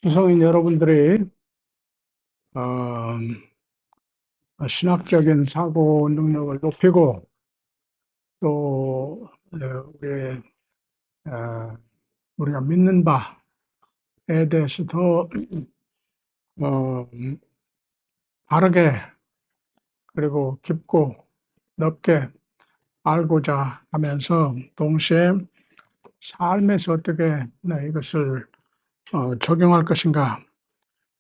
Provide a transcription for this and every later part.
구성인 여러분들이 어, 신학적인 사고 능력을 높이고 또 우리 우리가 믿는 바에 대해서 더 어, 바르게 그리고 깊고 넓게 알고자 하면서 동시에 삶에서 어떻게 이것을 적용할 것인가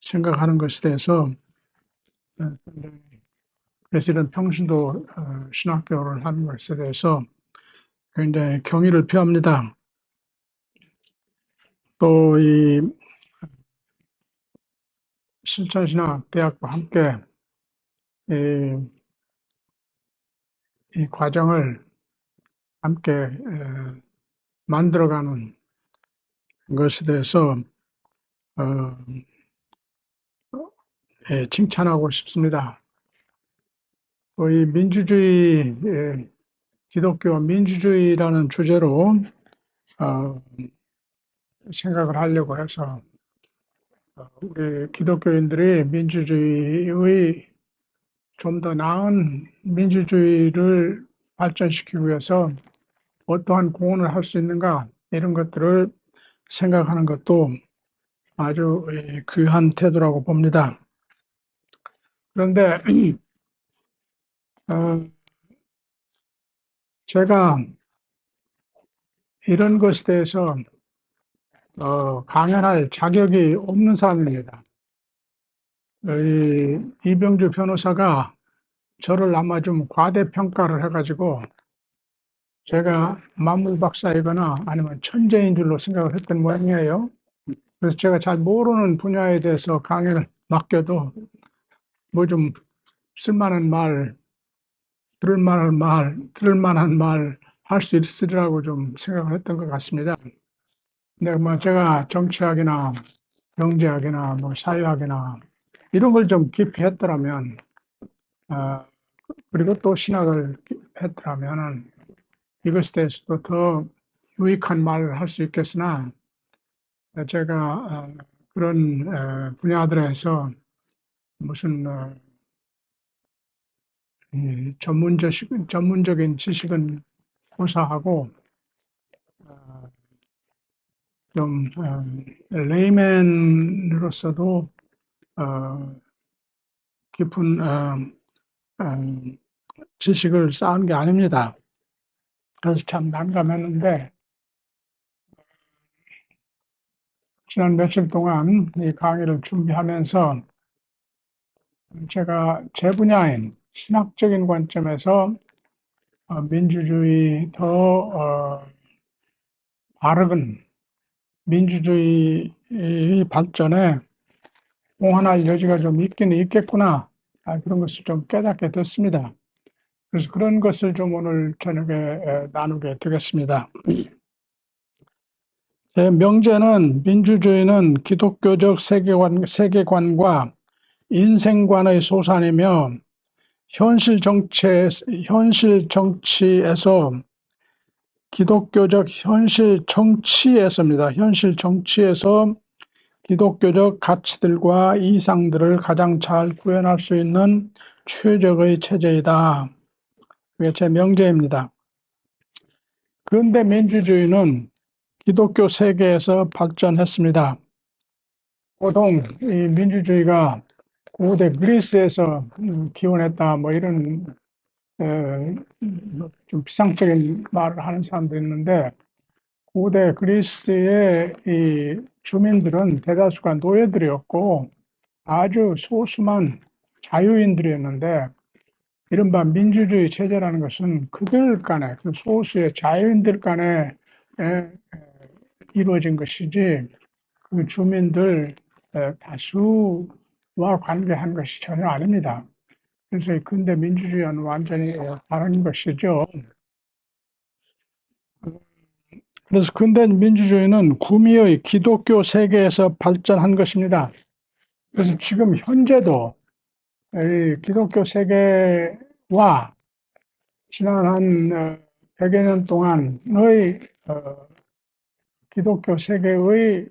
생각하는 것에 대해서 그래서 이런 평신도 신학교를 하는 것에 대해서 굉장히 경의를 표합니다. 또 이 실천신학대학과 함께 이, 이 과정을 함께 만들어가는 것에 대해서 어, 칭찬하고 싶습니다. 또 이 민주주의, 기독교 민주주의라는 주제로 생각을 하려고 해서 우리 기독교인들이 민주주의의 좀 더 나은 민주주의를 발전시키기 위해서 어떠한 공헌을 할 수 있는가 이런 것들을 생각하는 것도 아주 귀한 태도라고 봅니다. 그런데 제가 이런 것에 대해서 강연할 자격이 없는 사람입니다. 이병주 변호사가 저를 아마 좀 과대평가를 해가지고 제가 만물박사이거나 아니면 천재인 줄로 생각을 했던 모양이에요. 그래서 제가 잘 모르는 분야에 대해서 강연을 맡겨도 뭐 좀 쓸만한 말, 들을 만한 말 할 수 있으리라고 좀 생각을 했던 것 같습니다. 근데 뭐 제가 정치학이나 경제학이나 뭐 사회학이나 이런 걸 좀 깊이 했더라면, 그리고 또 신학을 했더라면은 이것에 대해서도 더 유익한 말을 할 수 있겠으나 제가 그런 분야들에서 무슨 전문적인 지식은 고사하고 좀 레이맨으로서도 깊은 지식을 쌓은 게 아닙니다. 그래서 참 난감했는데 지난 며칠 동안 이 강의를 준비하면서 제가 제 분야인 신학적인 관점에서 민주주의 더 바른 민주주의 발전에 공헌할 여지가 좀 있기는 있겠구나. 그런 것을 좀 깨닫게 됐습니다. 그래서 그런 것을 좀 오늘 저녁에 나누게 되겠습니다. 제 명제는 민주주의는 기독교적 세계관과 인생관의 소산이며 현실 정치에서 기독교적 현실 정치에서 기독교적 가치들과 이상들을 가장 잘 구현할 수 있는 최적의 체제이다. 그게 제 명제입니다. 그런데 민주주의는 기독교 세계에서 발전했습니다. 보통 이 민주주의가 고대 그리스에서 기원했다 뭐 이런 좀 비상적인 말을 하는 사람도 있는데 고대 그리스의 이 주민들은 대다수가 노예들이었고 아주 소수만 자유인들이었는데 이른바 민주주의 체제라는 것은 그들 간에 그 소수의 자유인들 간에 이루어진 것이지 그 주민들 다수와 관계한 것이 전혀 아닙니다. 그래서 근대 민주주의와는 완전히 다른 것이죠. 그래서 근대 민주주의는 구미의 기독교 세계에서 발전한 것입니다. 그래서 지금 현재도 이 기독교 세계와 지난 한 100여 년 동안의 기독교 세계의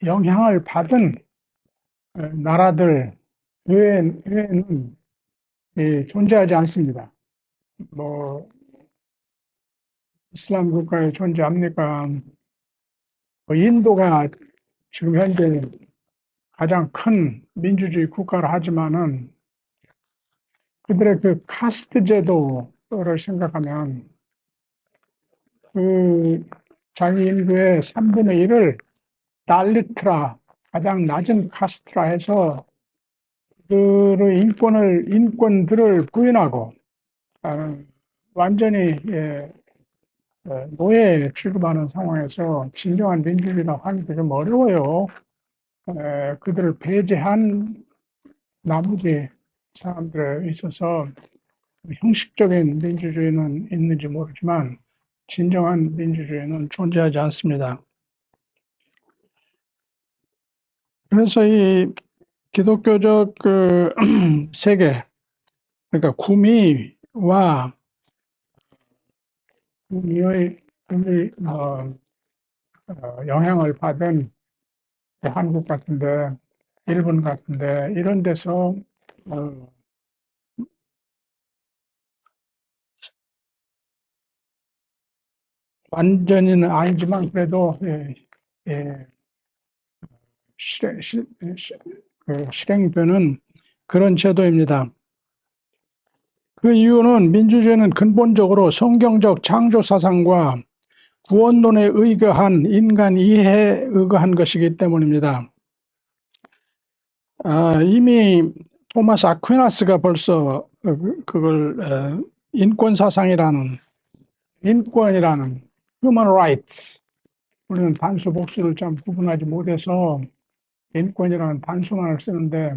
영향을 받은 나라들 외에는 존재하지 않습니다. 뭐 이슬람 국가에 존재합니까? 인도가 지금 현재 가장 큰 민주주의 국가를 하지만은 그들의 그 카스트 제도를 생각하면 그 자기 인구의 3분의 1을 달리트라, 가장 낮은 카스트라 해서 그들의 인권들을 부인하고 완전히 노예에 취급하는 상황에서 진정한 민주주의라고 하기도 좀 어려워요. 그들을 배제한 나머지 사람들에 있어서 형식적인 민주주의는 있는지 모르지만 진정한 민주주의는 존재하지 않습니다. 그래서 이 기독교적 그 세계, 그러니까 구미와 구미의 영향을 받은 한국 같은데, 일본 같은데 이런 데서 완전히는 아니지만 그래도 실행되는 그런 제도입니다. 그 이유는 민주주의는 근본적으로 성경적 창조 사상과 구원론에 의거한 인간 이해에 의거한 것이기 때문입니다. 이미 토마스 아퀴나스가 벌써 그걸 인권이라는 human rights, 우리는 단수 복수를 좀 구분하지 못해서 인권이라는 단수만을 쓰는데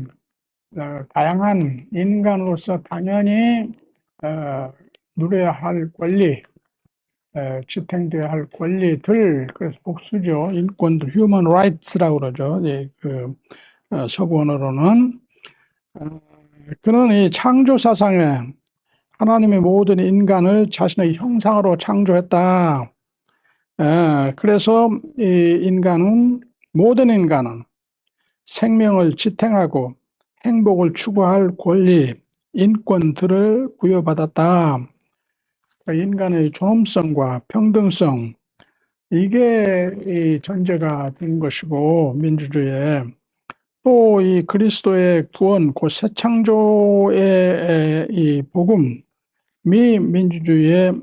다양한 인간으로서 당연히 누려야 할 권리, 지탱돼야 할 권리들, 그래서 복수죠. 인권들, human rights라고 그러죠. 서구 언어로는. 그는 이 창조 사상에 하나님의 모든 인간을 자신의 형상으로 창조했다. 그래서 모든 인간은 생명을 지탱하고 행복을 추구할 권리, 인권들을 부여받았다. 인간의 존엄성과 평등성, 이게 이 전제가 된 것이고, 민주주의에 또 이 그리스도의 구원, 그 새 창조의 이 복음이 민주주의의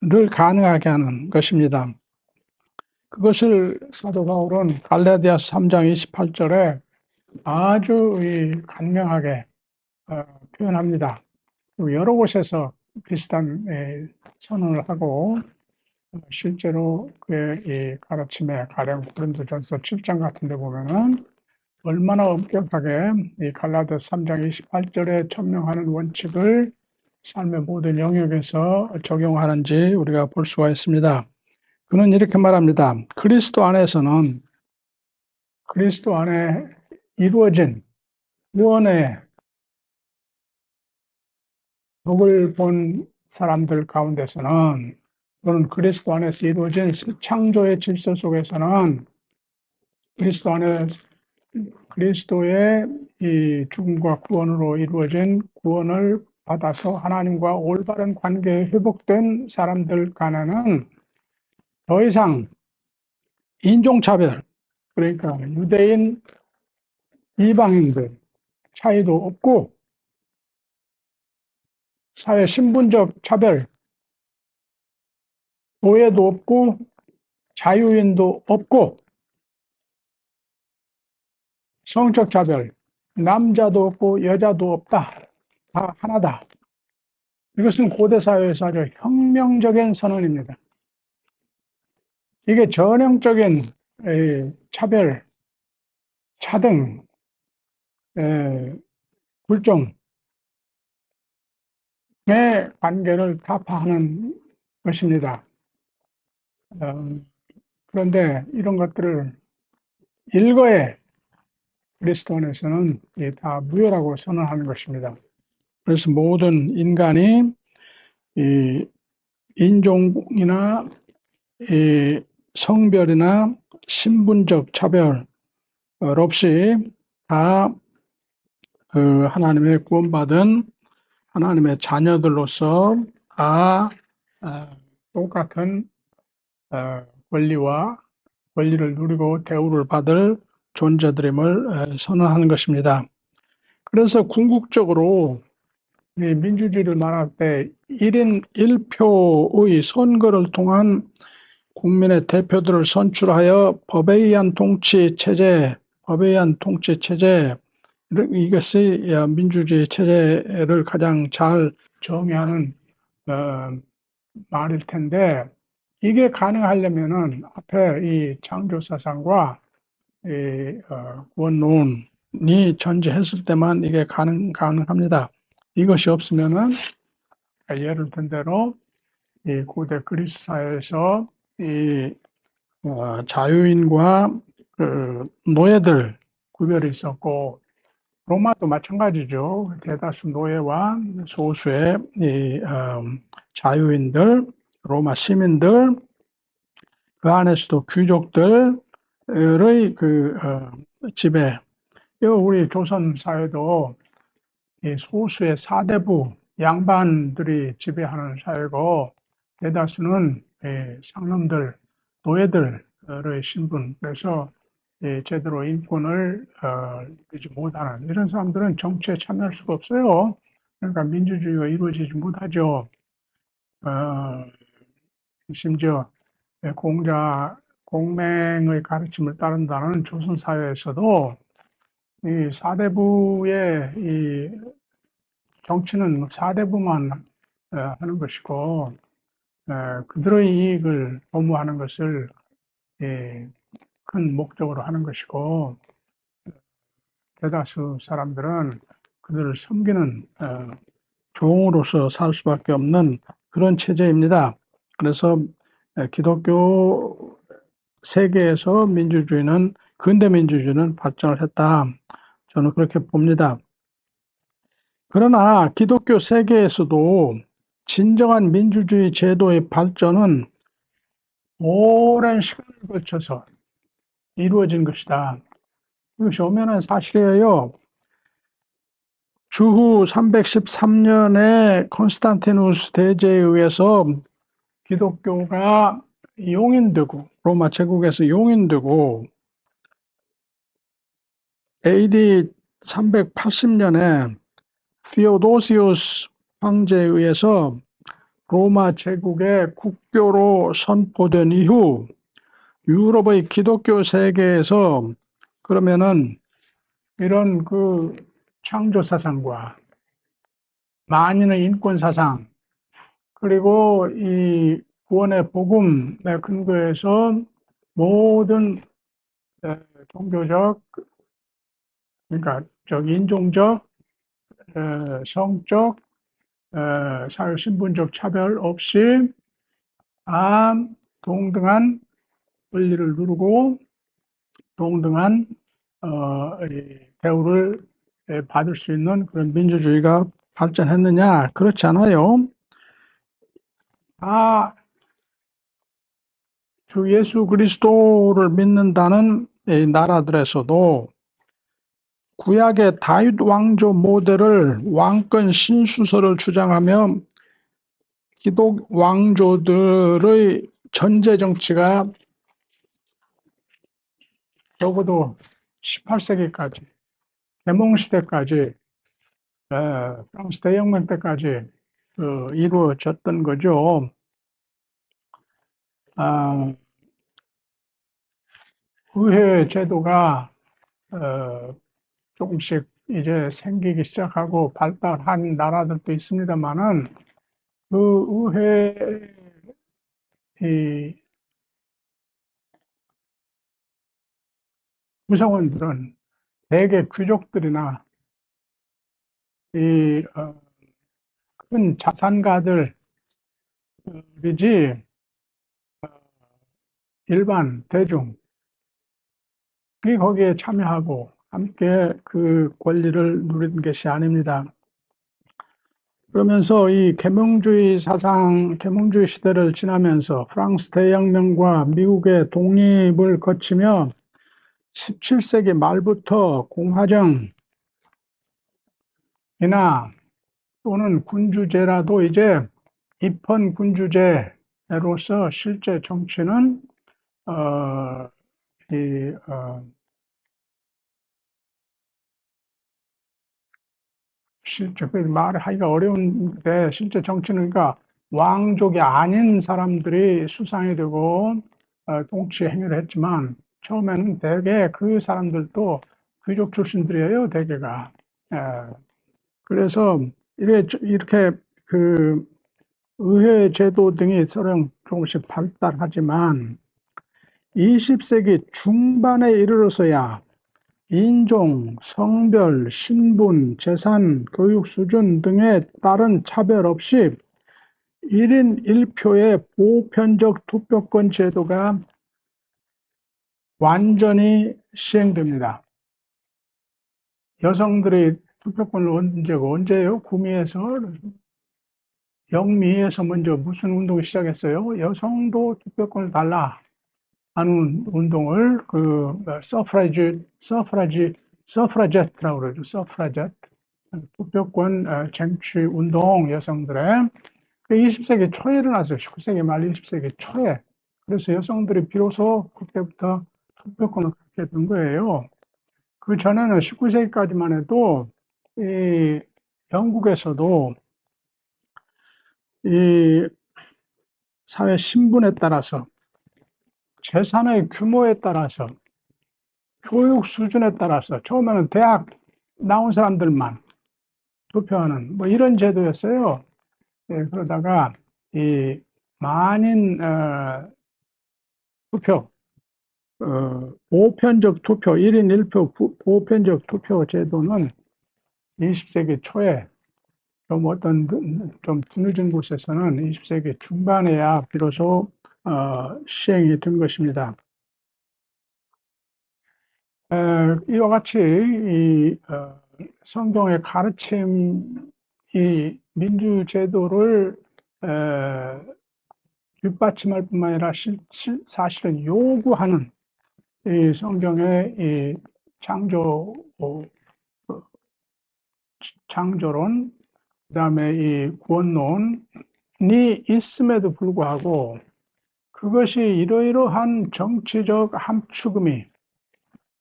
를 가능하게 하는 것입니다. 그것을 사도 바울은 갈라디아서 3장 28절에 아주 간명하게 표현합니다. 여러 곳에서 비슷한 선언을 하고 실제로 그의 이 가르침에 가령 고린도전서 7장 같은 데 보면은 얼마나 엄격하게 이 갈라디아서 3장 28절에 천명하는 원칙을 삶의 모든 영역에서 적용하는지 우리가 볼 수가 있습니다. 그는 이렇게 말합니다. 그리스도 안에 이루어진 구원의 복을 본 사람들 가운데서는, 또는 그리스도 안에서 이루어진 창조의 질서 속에서는 그리스도의 이 죽음과 구원으로 이루어진 구원을 받아서 하나님과 올바른 관계에 회복된 사람들 간에는 더 이상 인종차별, 그러니까 유대인, 이방인들 차이도 없고, 사회 신분적 차별, 노예도 없고, 자유인도 없고, 성적 차별, 남자도 없고 여자도 없다. 다 하나다. 이것은 고대 사회에서 아주 혁명적인 선언입니다. 이게 전형적인 차별, 차등, 불종의 관계를 타파하는 것입니다. 그런데 이런 것들을 일거에 그리스도 안에서는 다 무효라고 선언하는 것입니다. 그래서 모든 인간이 이 인종이나 이 성별이나 신분적 차별 없이 다 하나님의 구원받은 하나님의 자녀들로서 다 똑같은 권리와 권리를 누리고 대우를 받을 존재들임을 선언하는 것입니다. 그래서 궁극적으로 이 민주주의를 말할 때 1인 1표의 선거를 통한 국민의 대표들을 선출하여 법에 의한 통치 체제, 이것이 민주주의 체제를 가장 잘 정의하는 말일 텐데, 이게 가능하려면은 앞에 이 창조사상과 이 구원론이 전제했을 때만 이게 가능합니다. 이것이 없으면은 예를 든 대로 이 고대 그리스 사회에서 이 자유인과 그 노예들 구별이 있었고, 로마도 마찬가지죠. 대다수 노예와 소수의 이 자유인들, 로마 시민들, 그 안에서도 귀족들의 그 지배. 우리 조선 사회도 이 소수의 사대부 양반들이 지배하는 사회고, 대다수는 상놈들, 노예들의 신분, 그래서 제대로 인권을 누리지 못하는 이런 사람들은 정치에 참여할 수가 없어요. 그러니까 민주주의가 이루어지지 못하죠. 심지어 공맹의 가르침을 따른다는 조선 사회에서도 이 사대부의 이 정치는 사대부만 하는 것이고, 그들의 이익을 도모하는 것을 큰 목적으로 하는 것이고, 대다수 사람들은 그들을 섬기는 종으로서 살 수밖에 없는 그런 체제입니다. 그래서 기독교 세계에서 근대 민주주의는 발전을 했다. 저는 그렇게 봅니다. 그러나 기독교 세계에서도 진정한 민주주의 제도의 발전은 오랜 시간을 거쳐서 이루어진 것이다. 이것이 엄연한 사실이에요. 주후 313년에 콘스탄티누스 대제에 의해서 기독교가 용인되고, 로마 제국에서 용인되고, AD 380년에 피오도시우스 황제에 의해서 로마 제국의 국교로 선포된 이후 유럽의 기독교 세계에서 그러면은 이런 그 창조 사상과 만인의 인권 사상, 그리고 이 구원의 복음에 근거해서 모든 종교적, 그러니까 인종적, 성적, 사회 신분적 차별 없이 다 동등한 권리를 누리고 동등한 대우를 받을 수 있는 그런 민주주의가 발전했느냐? 그렇지 않아요. 주 예수 그리스도를 믿는다는 이 나라들에서도 구약의 다윗 왕조 모델을 왕권 신수설을 주장하며 기독 왕조들의 전제 정치가 적어도 18세기까지, 계몽시대까지, 프랑스 대혁명 때까지 이루어졌던 거죠. 의회 제도가 조금씩 이제 생기기 시작하고 발달한 나라들도 있습니다만은, 그 의회 구성원들은 대개 귀족들이나 큰 자산가들이지, 일반 대중이 거기에 참여하고 함께 그 권리를 누리는 것이 아닙니다. 그러면서 이 계몽주의 사상, 계몽주의 시대를 지나면서 프랑스 대혁명과 미국의 독립을 거치며 17세기 말부터 공화정이나 또는 군주제라도 이제 입헌 군주제로서 실제 정치는 어, 이, 실제 그 말하기가 어려운데 실제 정치는 그러니까 왕족이 아닌 사람들이 수상이 되고 통치 행위를 했지만 처음에는 대개 그 사람들도 귀족 출신들이에요, 대개가. 에, 그래서 이렇게 그 의회 제도 등이 서로 조금씩 발달하지만 20세기 중반에 이르러서야 인종, 성별, 신분, 재산, 교육 수준 등에 따른 차별 없이 1인 1표의 보편적 투표권 제도가 완전히 시행됩니다. 여성들의 투표권을 언제예요? 구미에서, 영미에서 먼저 무슨 운동이 시작했어요? 여성도 투표권을 달라 하는 운동을 서프라제트라고 그러죠. 서프라제트. 투표권 쟁취 운동 여성들의 20세기 초에 일어났어요. 19세기 말 20세기 초에. 그래서 여성들이 비로소 그때부터 투표권을 갖게 된 거예요. 그 전에는 19세기까지만 해도 이 영국에서도 이 사회 신분에 따라서 재산의 규모에 따라서 교육 수준에 따라서 처음에는 대학 나온 사람들만 투표하는 뭐 이런 제도였어요. 예, 그러다가 이 만인 투표, 보편적 투표, 1인 1표 보편적 투표 제도는 20세기 초에 좀 좀 뒤늦은 곳에서는 20세기 중반에야 비로소 시행이 된 것입니다. 이와 같이 성경의 가르침이 민주제도를 뒷받침할 뿐만 아니라 사실은 요구하는 이 성경의 이 창조론, 그 다음에 이 구원론이 있음에도 불구하고 그것이 이러이러한 정치적 함축음이,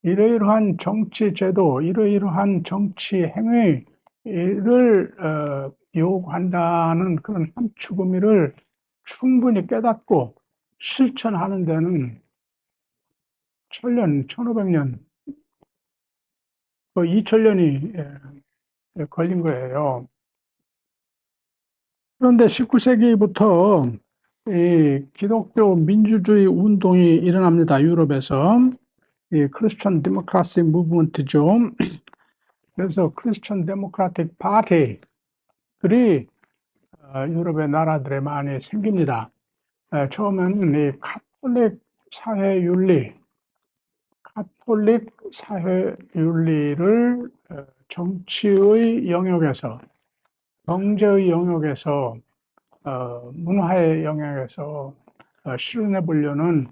이러이러한 정치 제도, 이러이러한 정치 행위를 요구한다는 그런 함축음이를 충분히 깨닫고 실천하는 데는 1000년, 1500년, 2000년이 걸린 거예요. 그런데 19세기부터 이 기독교 민주주의 운동이 일어납니다. 유럽에서. 이 크리스천 데모크라시 무브먼트죠. 그래서 크리스천 데모크라틱 파티들이 유럽의 나라들에 많이 생깁니다. 처음에는 이 카톨릭 사회 윤리를 정치의 영역에서, 경제의 영역에서, 문화의 영역에서 실현해 보려는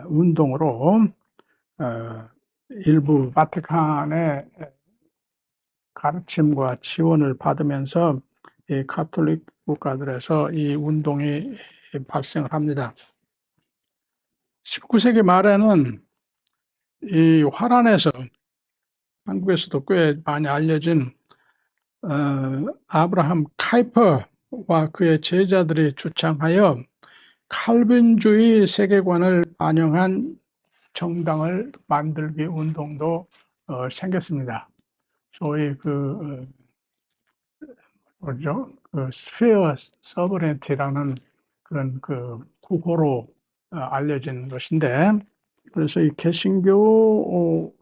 운동으로 일부 바티칸의 가르침과 지원을 받으면서 이 카톨릭 국가들에서 이 운동이 발생을 합니다. 19세기 말에는 이 화란에서 한국에서도 꽤 많이 알려진 아브라함 카이퍼와 그의 제자들이 주창하여 칼빈주의 세계관을 반영한 정당을 만들기 운동도 생겼습니다. 소위 뭐죠? 스피어 서버렌티라는 그런 구호로 알려진 것인데, 그래서 이 개신교의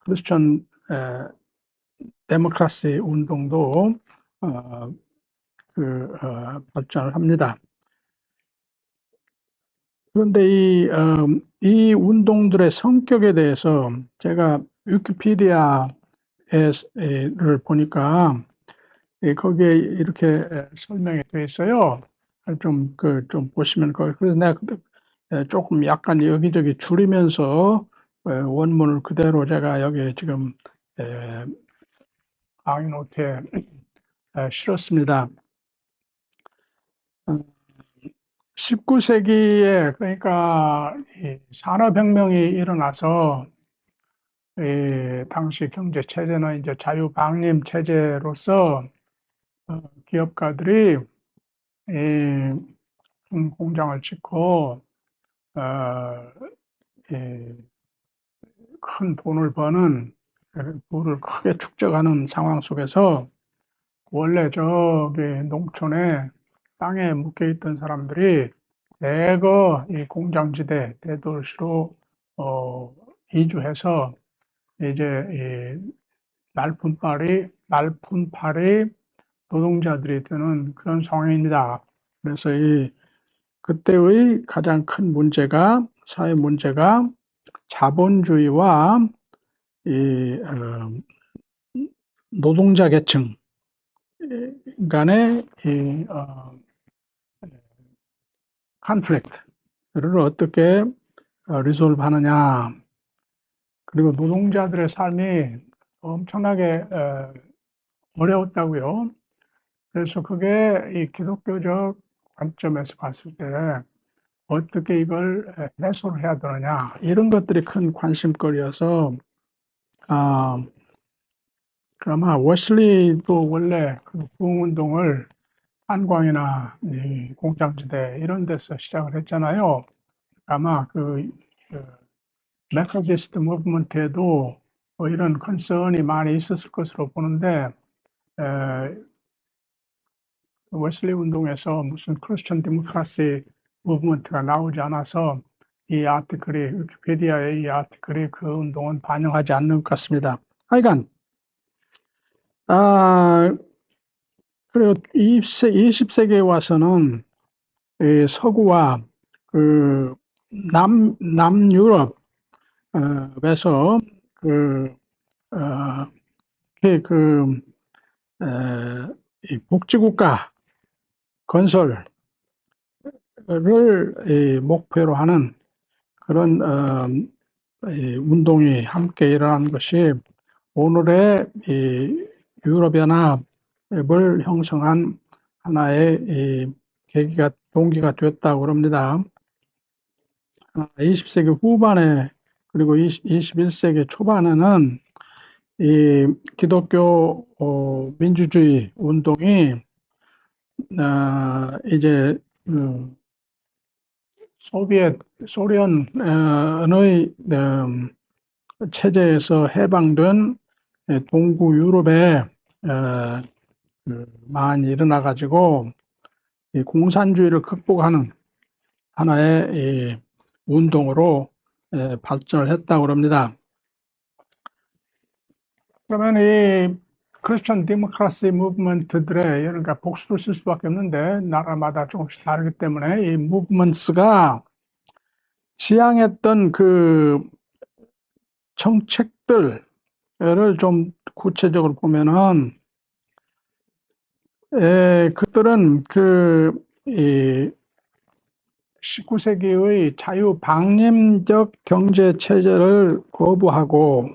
크리스천 데모크라시 운동도 발전을 합니다. 그런데 이 운동들의 성격에 대해서 제가 위키피디아를 보니까 거기에 이렇게 설명이 되어 있어요. 좀 보시면 그래서 내가 조금 약간 여기저기 줄이면서 원문을 그대로 제가 여기 지금 강의노트에 실었습니다. 19세기에 그러니까 이 산업혁명이 일어나서 당시 경제 체제는 이제 자유방림 체제로서 기업가들이 공장을 짓고 큰 돈을 버는 부를 크게 축적하는 상황 속에서 원래 저기 농촌에 땅에 묶여 있던 사람들이 대거 이 공장지대 대도시로 이주해서 이제 이 날품팔이 노동자들이 되는 그런 상황입니다. 그래서 그때의 가장 큰 문제가 사회 문제가 자본주의와 노동자 계층 간의 컨플릭트를 어떻게 리솔브 하느냐. 그리고 노동자들의 삶이 엄청나게 어려웠다고요. 그래서 그게 이 기독교적 관점에서 봤을 때 어떻게 이걸 해소를 해야 되느냐, 이런 것들이 큰 관심거리여서 아마 웨슬리도 원래 그 부흥운동을 한광이나 이 공장지대 이런 데서 시작을 했잖아요. 아마 그 메소디스트 무브먼트에도 이런 컨선이 많이 있었을 것으로 보는데 웨슬리 운동에서 무슨 크리스천 데모크라시 무브먼트가 나오지 않아서 이 아티클이 위키피디아의 이 아티클이 그 운동은 반영하지 않는 것 같습니다. 하여간 그리고 20세기에 와서는 서구와 그 남유럽에서 이 복지국가 건설을 목표로 하는 그런 운동이 함께 일어나는 것이 오늘의 이 유럽연합을 형성한 하나의 동기가 되었다고 합니다. 20세기 후반에 그리고 21세기 초반에는 이 기독교 민주주의 운동이 이제 소련의 체제에서 해방된 동구 유럽에 많이 일어나 가지고 이 공산주의를 극복하는 하나의 운동으로 발전을 했다고 합니다. 그러면 이 크리스천 데모크라시 무브먼트들의 그러니까 복수를 쓸 수밖에 없는데 나라마다 조금씩 다르기 때문에 이 무브먼트가 지향했던 그 정책들을 좀 구체적으로 보면은 그들은 이 19세기의 자유방림적 경제 체제를 거부하고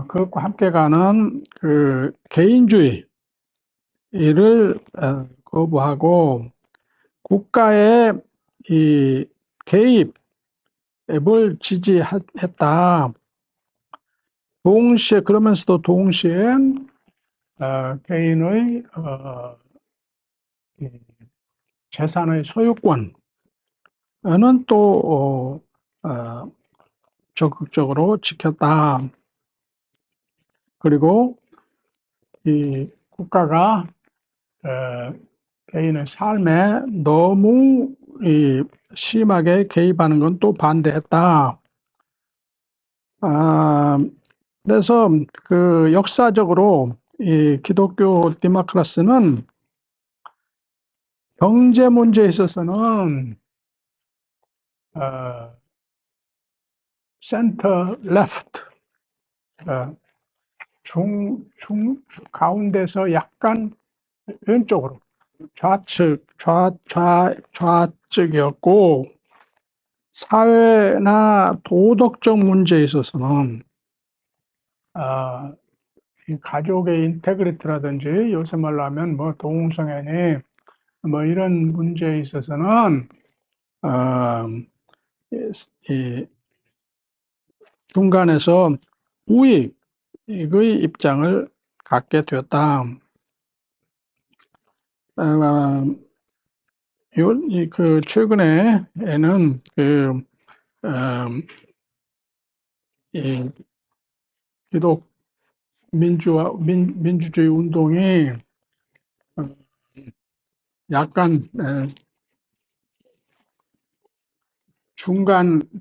그것과 함께 가는 그 개인주의를 거부하고 국가의 이 개입을 지지했다. 그러면서도 동시에 개인의 재산의 소유권은 또 적극적으로 지켰다. 그리고 이 국가가 개인의 삶에 너무 심하게 개입하는 건 또 반대했다. 그래서 그 역사적으로 이 기독교 데모크라시는 경제 문제에 있어서는 센터 레프트 가운데서 약간 왼쪽으로 좌측이었고, 사회나 도덕적 문제에 있어서는 이 가족의 인테그리티라든지 요새 말로 하면 뭐 동성애니 뭐 이런 문제에 있어서는 어, 이 중간에서 우익의 입장을 갖게 되었다. 최근에는 이 기독 민주주의 운동이 약간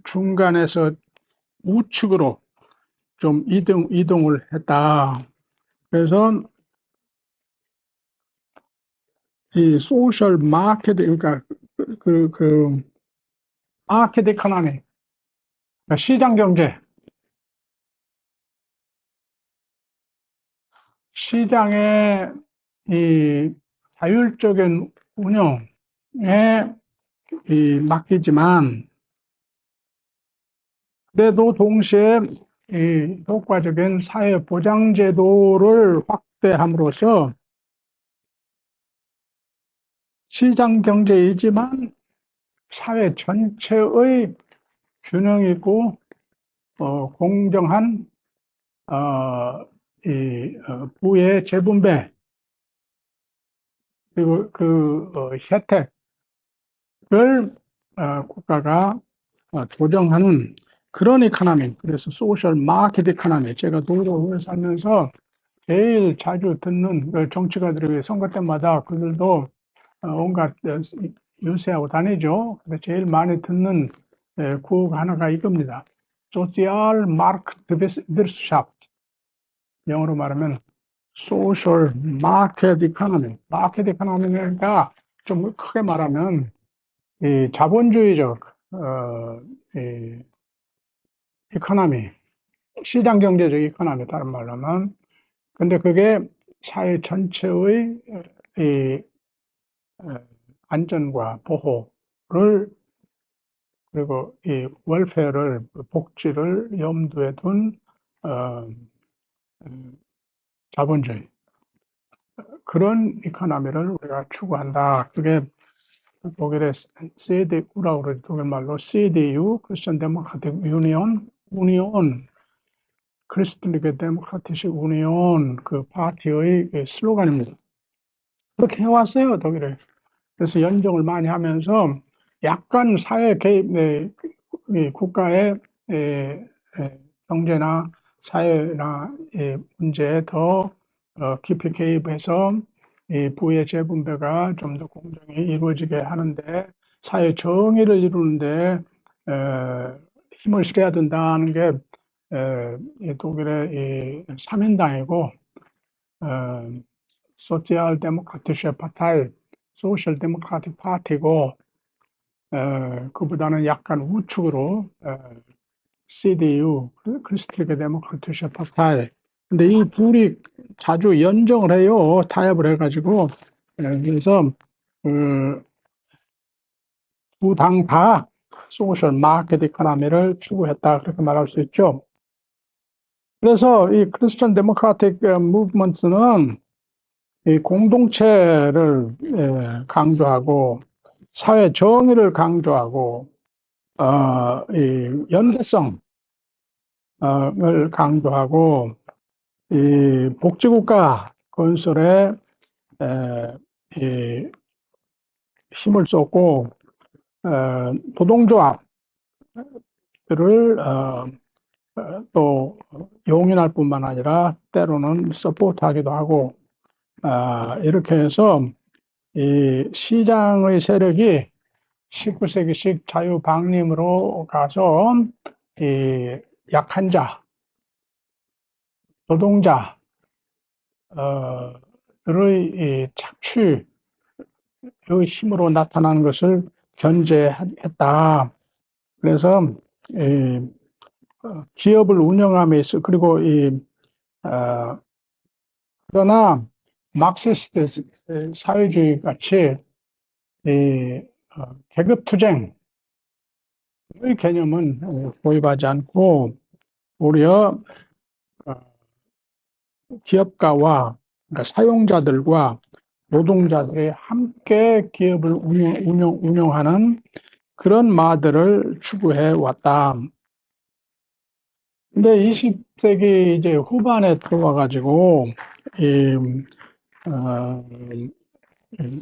중간에서 우측으로 좀 이동을 했다. 그래서 이 소셜 마켓, 그러니까 마켓 이코노미, 그러니까 시장 경제, 시장의 이 자율적인 운영에 맡기지만, 그래도 동시에 이 효과적인 사회 보장 제도를 확대함으로써 시장 경제이지만 사회 전체의 균형 있고 공정한 부의 재분배 그리고 혜택을 국가가 조정하는 그런 이코노미, 그래서 소셜 마켓 이코노미. 제가 도로를 살면서 제일 자주 듣는 정치가들이 선거 때마다 그들도 온갖 유세하고 다니죠. 근데 제일 많이 듣는 구호가 하나가 이겁니다. 소셜 마켓 비르스샤프트. 영어로 말하면 소셜 마켓 이코노미. 마켓 이코노미가 좀 크게 말하면 이 자본주의적 이 이코노미, 시장 경제적 이코노미, 다른 말로 하면. 근데 그게 사회 전체의 이 안전과 보호를, 그리고 이 웰페어를, 복지를 염두에 둔 자본주의, 그런 이코노미를 우리가 추구한다. 그게 독일의 CDU라고 그러죠. 독일말로 CDU, 크리스천 데모크라틱 유니온, 크리스틀리게 데모크라티시 유니온, 그 파티의 슬로건입니다. 그렇게 해왔어요, 독일에. 그래서 연정을 많이 하면서 약간 사회 개입, 국가의 경제나 사회나 문제에 더 깊이 개입해서 이 부의 재분배가 좀 더 공정히 이루어지게 하는데, 사회 정의를 이루는데 힘을 실어야 된다는 게 이 독일의 이 3인당이고, 소셜 데모크라티슈 파타이, 소셜 데모크라틱 파티고, 그보다는 약간 우측으로 CDU, 크리스틀리게 데모크라티슈 파타이. 근데 이 둘이 자주 연정을 해요. 타협을 해가지고. 그래서 두 당 다 소셜 마켓 이코노미를 추구했다, 그렇게 말할 수 있죠. 그래서 이 크리스천 데모크라틱 무브먼트는 이 공동체를 강조하고, 사회 정의를 강조하고, 이 연대성을 강조하고, 이 복지국가 건설에 이 힘을 쏟고, 노동조합들을 또 용인할 뿐만 아니라 때로는 서포트하기도 하고, 이렇게 해서 이 시장의 세력이 19세기식 자유방림으로 가서 이 약한 자, 노동자 들의 이 착취의 힘으로 나타나는 것을 견제했다. 그래서 이 기업을 운영함에 있어, 그리고 이 어, 그러나 막시스트 사회주의 같이 이 계급투쟁의 개념은 도입하지 않고 오히려 어, 기업가와 그러니까 사용자들과 노동자들이 함께 기업을 운영하는 그런 마들을 추구해 왔다. 근데 20세기 이제 후반에 들어와 가지고 이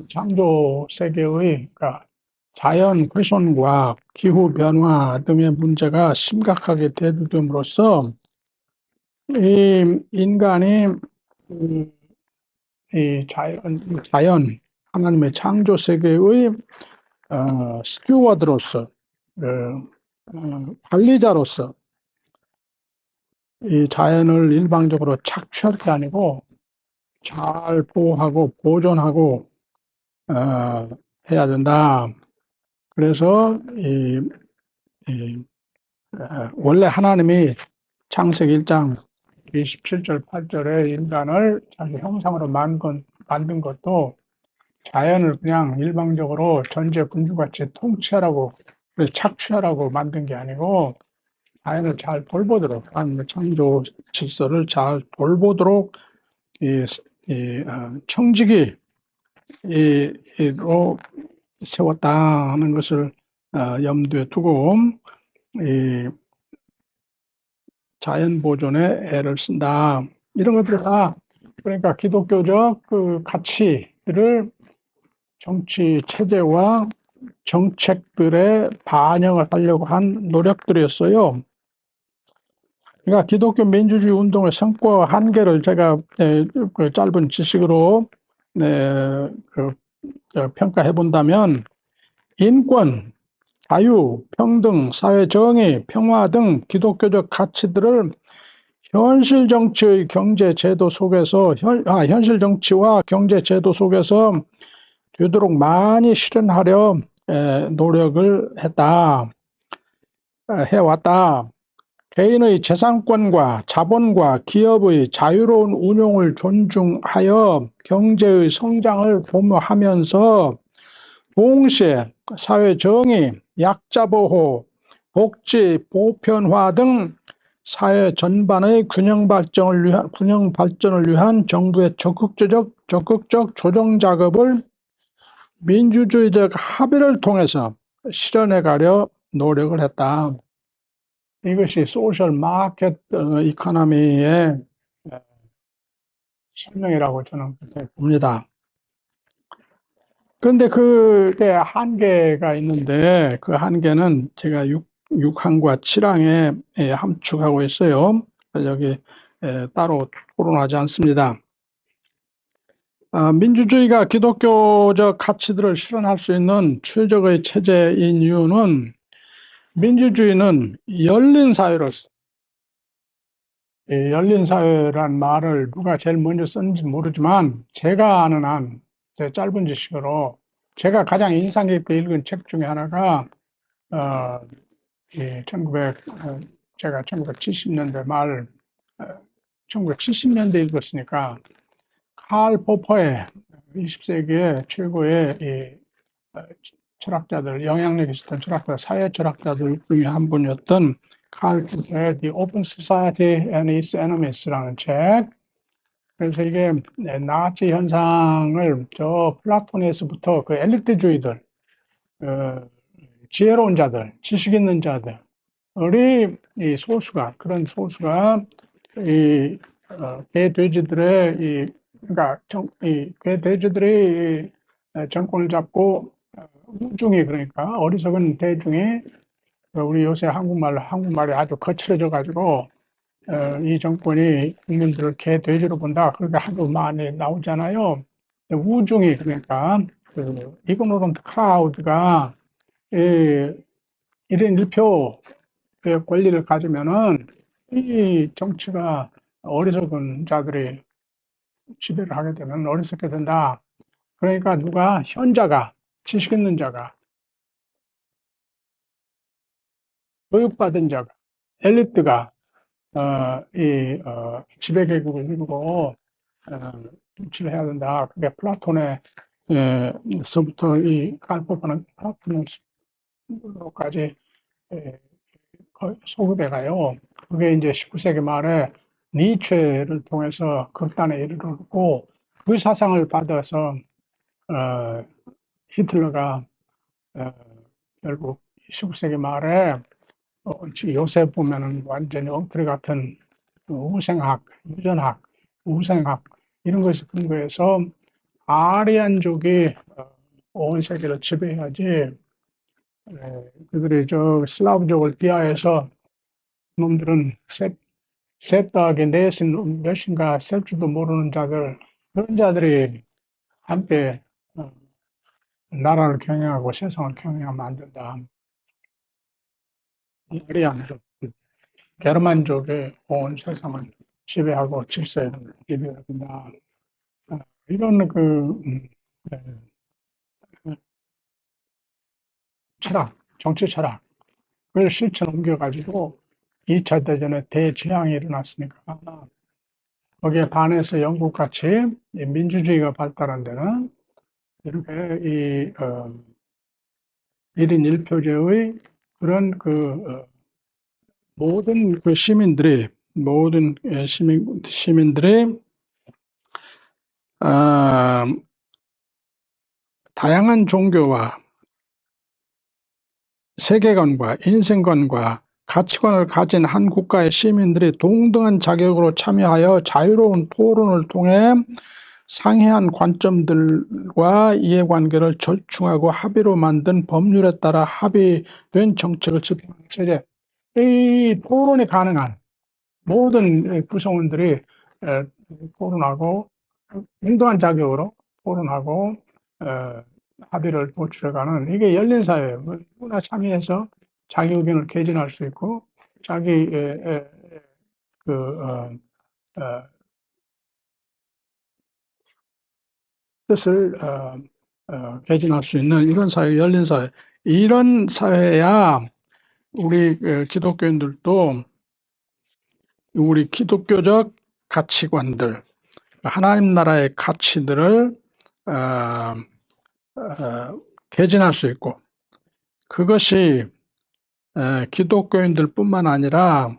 창조 세계의 그러니까 자연 훼손과 기후 변화 등의 문제가 심각하게 대두됨으로써 이 인간이 이 자연 하나님의 창조 세계의 스튜어드로서 관리자로서 이 자연을 일방적으로 착취할 게 아니고 잘 보호하고 보존하고 해야 된다. 그래서 원래 하나님이 창세기 1장 27절 8절에 인간을 자기 형상으로 만든 것도 자연을 그냥 일방적으로 전제분주같이 통치하라고 착취하라고 만든 게 아니고 자연을 잘 돌보도록 하나님의 창조 질서를 잘 돌보도록 청지기로 세웠다 하는 것을 염두에 두고 이 자연 보존에 애를 쓴다. 이런 것들 다 그러니까 기독교적 그 가치들을 정치 체제와 정책들에 반영을 하려고 한 노력들이었어요. 그러니까 기독교 민주주의 운동의 성과와 한계를 제가 그 짧은 지식으로 평가해 본다면 인권, 자유, 평등, 사회 정의, 평화 등 기독교적 가치들을 현실 정치의 경제 제도 속에서 현실 정치와 경제 제도 속에서 되도록 많이 실현하려 노력을 해왔다. 개인의 재산권과 자본과 기업의 자유로운 운용을 존중하여 경제의 성장을 도모하면서 동시에 사회 정의, 약자 보호, 복지, 보편화 등 사회 전반의 균형 발전을 위한 정부의 적극적 조정 작업을 민주주의적 합의를 통해서 실현해 가려 노력을 했다. 이것이 소셜 마켓 이코노미의 설명이라고 저는 그렇게 봅니다. 그런데 그게 한계가 있는데 그 한계는 제가 6항과 7항에 함축하고 있어요. 여기 따로 토론하지 않습니다. 민주주의가 기독교적 가치들을 실현할 수 있는 최적의 체제인 이유는 민주주의는 열린 사회로서 열린 사회란 말을 누가 제일 먼저 썼는지 모르지만 제가 아는 한 제 짧은 지식으로 제가 가장 인상 깊게 읽은 책 중에 하나가 어, 1970년대 말 1970년대 읽었으니까 칼 포퍼의 20세기의 최고의 어, 철학자들, 영향력 있었던 철학자, 사회 철학자들 중에 한 분이었던 칼 포퍼의 The Open Society and Its Enemies라는 책. 그래서 이게 나치 현상을 저 플라톤에서부터 그 엘리트주의들, 어, 지혜로운 자들, 지식 있는 자들이 그런 소수가 개돼지들의 그러니까 개돼지들이 정권을 잡고 우중이 그러니까 어리석은 대중이 우리 요새 한국말이 아주 거칠어져 가지고 이 정권이 국민들을 개돼지로 본다. 그렇게 하도 많이 나오잖아요. 우중이 그러니까 그 이그노런트 크라우드가 이 1인 1표의 권리를 가지면은 이 정치가 어리석은 자들이 지배를 하게 되면 어리석게 된다. 그러니까 누가 현자가 지식 있는 자가 교육받은 자가 엘리트가 지배계급을 이루고 통치를 해야 된다. 그게 플라톤의 서부터 이 갈포파는 플라톤으로까지 소급해 가요. 그게 이제 19세기 말에 니체를 통해서 극단에 이르렀고 그 사상을 받아서 어, 히틀러가 결국 19세기 말에 요새 보면은 완전히 엉터리 같은 우생학, 유전학, 우생학 이런 것을 근거해서 아리안족이 온 세계를 지배해야지 그들이 저 슬라브족을 비하해서 놈들은 셋 더하기 넷은 몇인가 셀 줄도 모르는 자들 그런 자들이 함께 나라를 경영하고 세상을 경영하면 안 된다. 이 아리안족, 게르만족의 온 세상을 지배하고 질서를 지배해야 된다. 이런 네, 철학, 정치 철학을 실천 옮겨가지고 2차 대전에 대재앙이 일어났으니까 거기에 반해서 영국같이 민주주의가 발달한 데는 이렇게 1인 1표제의 그런 모든 모든 시민들이 아, 다양한 종교와 세계관과 인생관과 가치관을 가진 한 국가의 시민들이 동등한 자격으로 참여하여 자유로운 토론을 통해 상이한 관점들과 이해관계를 절충하고 합의로 만든 법률에 따라 합의된 정책을 집행하는 체제. 이 토론이 가능한 모든 구성원들이 토론하고 동등한 자격으로 토론하고 합의를 도출해가는 이게 열린 사회예요. 누구나 참여해서 자기 의견을 개진할 수 있고 자기 그 뜻을 개진할 수 있는 이런 사회, 열린 사회. 이런 사회야 우리 기독교인들도 우리 기독교적 가치관들, 하나님 나라의 가치들을 개진할 수 있고 그것이 기독교인들뿐만 아니라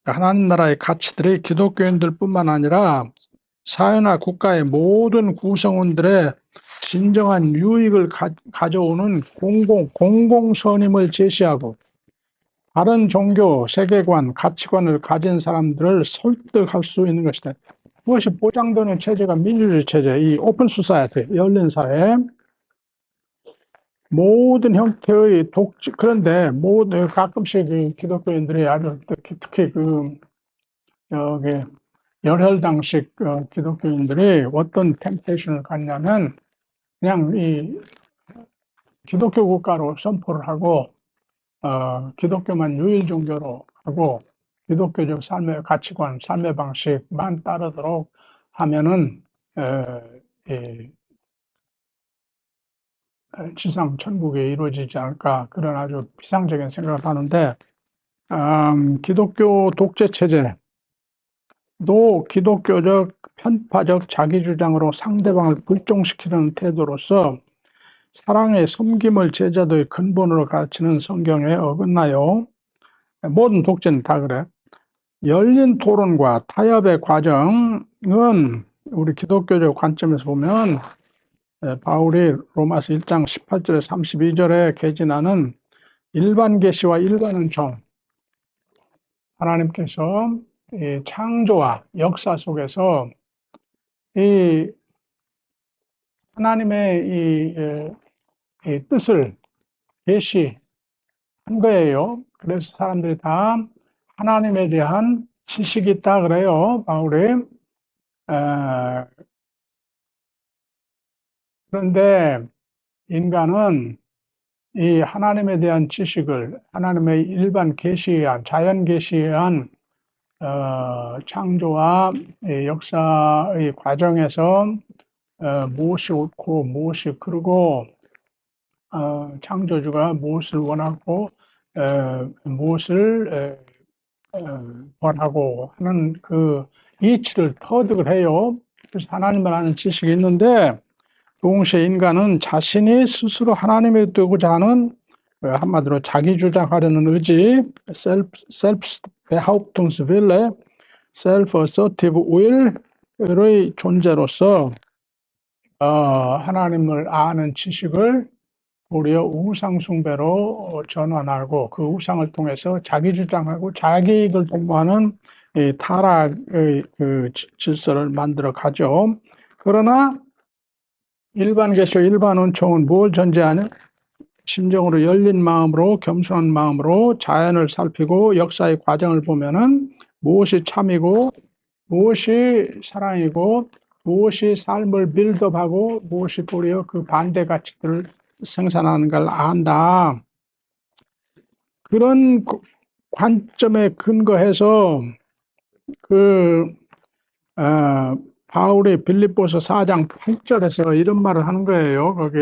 하나님 나라의 가치들이 기독교인들뿐만 아니라 사회나 국가의 모든 구성원들의 진정한 유익을 가져오는 공공선임을 제시하고 다른 종교, 세계관, 가치관을 가진 사람들을 설득할 수 있는 것이다. 그것이 보장되는 체제가 민주주의 체제, 이 오픈 소사이어티, 열린 사회, 모든 형태의 그런데 가끔씩 기독교인들이 아주 특히 여기 열혈당식 기독교인들이 어떤 템테이션을 갖냐면 그냥 이 기독교 국가로 선포를 하고 기독교만 유일 종교로 하고 기독교적 삶의 가치관, 삶의 방식만 따르도록 하면은 지상 천국에 이루어지지 않을까 그런 아주 비상적인 생각을 하는데 기독교 독재 체제도 기독교적 편파적 자기 주장으로 상대방을 불종시키는 태도로서 사랑의 섬김을 제자도의 근본으로 가르치는 성경에 어긋나요. 모든 독재는 다 그래. 열린 토론과 타협의 과정은 우리 기독교적 관점에서 보면 바울이 로마서 1장 18절에 32절에 개진하는 일반 계시와 일반 은총, 하나님께서 이 창조와 역사 속에서 이 하나님의 이 뜻을 계시한 거예요. 그래서 사람들이 다 하나님에 대한 지식이 있다 그래요, 바울이. 그런데 인간은 이 하나님에 대한 지식을 하나님의 일반 계시한 자연 계시한 창조와 역사의 과정에서 무엇이 옳고 무엇이 그르고 창조주가 무엇을 원하고 무엇을 권하고 하는 그 이치를 터득을 해요. 그래서 하나님을 아는 지식이 있는데 동시에 인간은 자신이 스스로 하나님이 되고자 하는 한마디로 자기 주장하려는 의지, Selbstbehauptungswille, Self-assertive will의 존재로서 하나님을 아는 지식을 도리어 우상 숭배로 전환하고 그 우상을 통해서 자기 주장하고 자기 이익을 도모하는 이 타락의 그 질서를 만들어 가죠. 그러나 일반 개표, 일반 은총은 뭘 전제하냐? 심정으로 열린 마음으로 겸손한 마음으로 자연을 살피고 역사의 과정을 보면은 무엇이 참이고 무엇이 사랑이고 무엇이 삶을 빌드업하고 무엇이 도리어 그 반대 가치들을 생산하는 걸 안다. 그런 관점에 근거해서 그 바울이 빌립보서 4장 8절에서 이런 말을 하는 거예요. 거기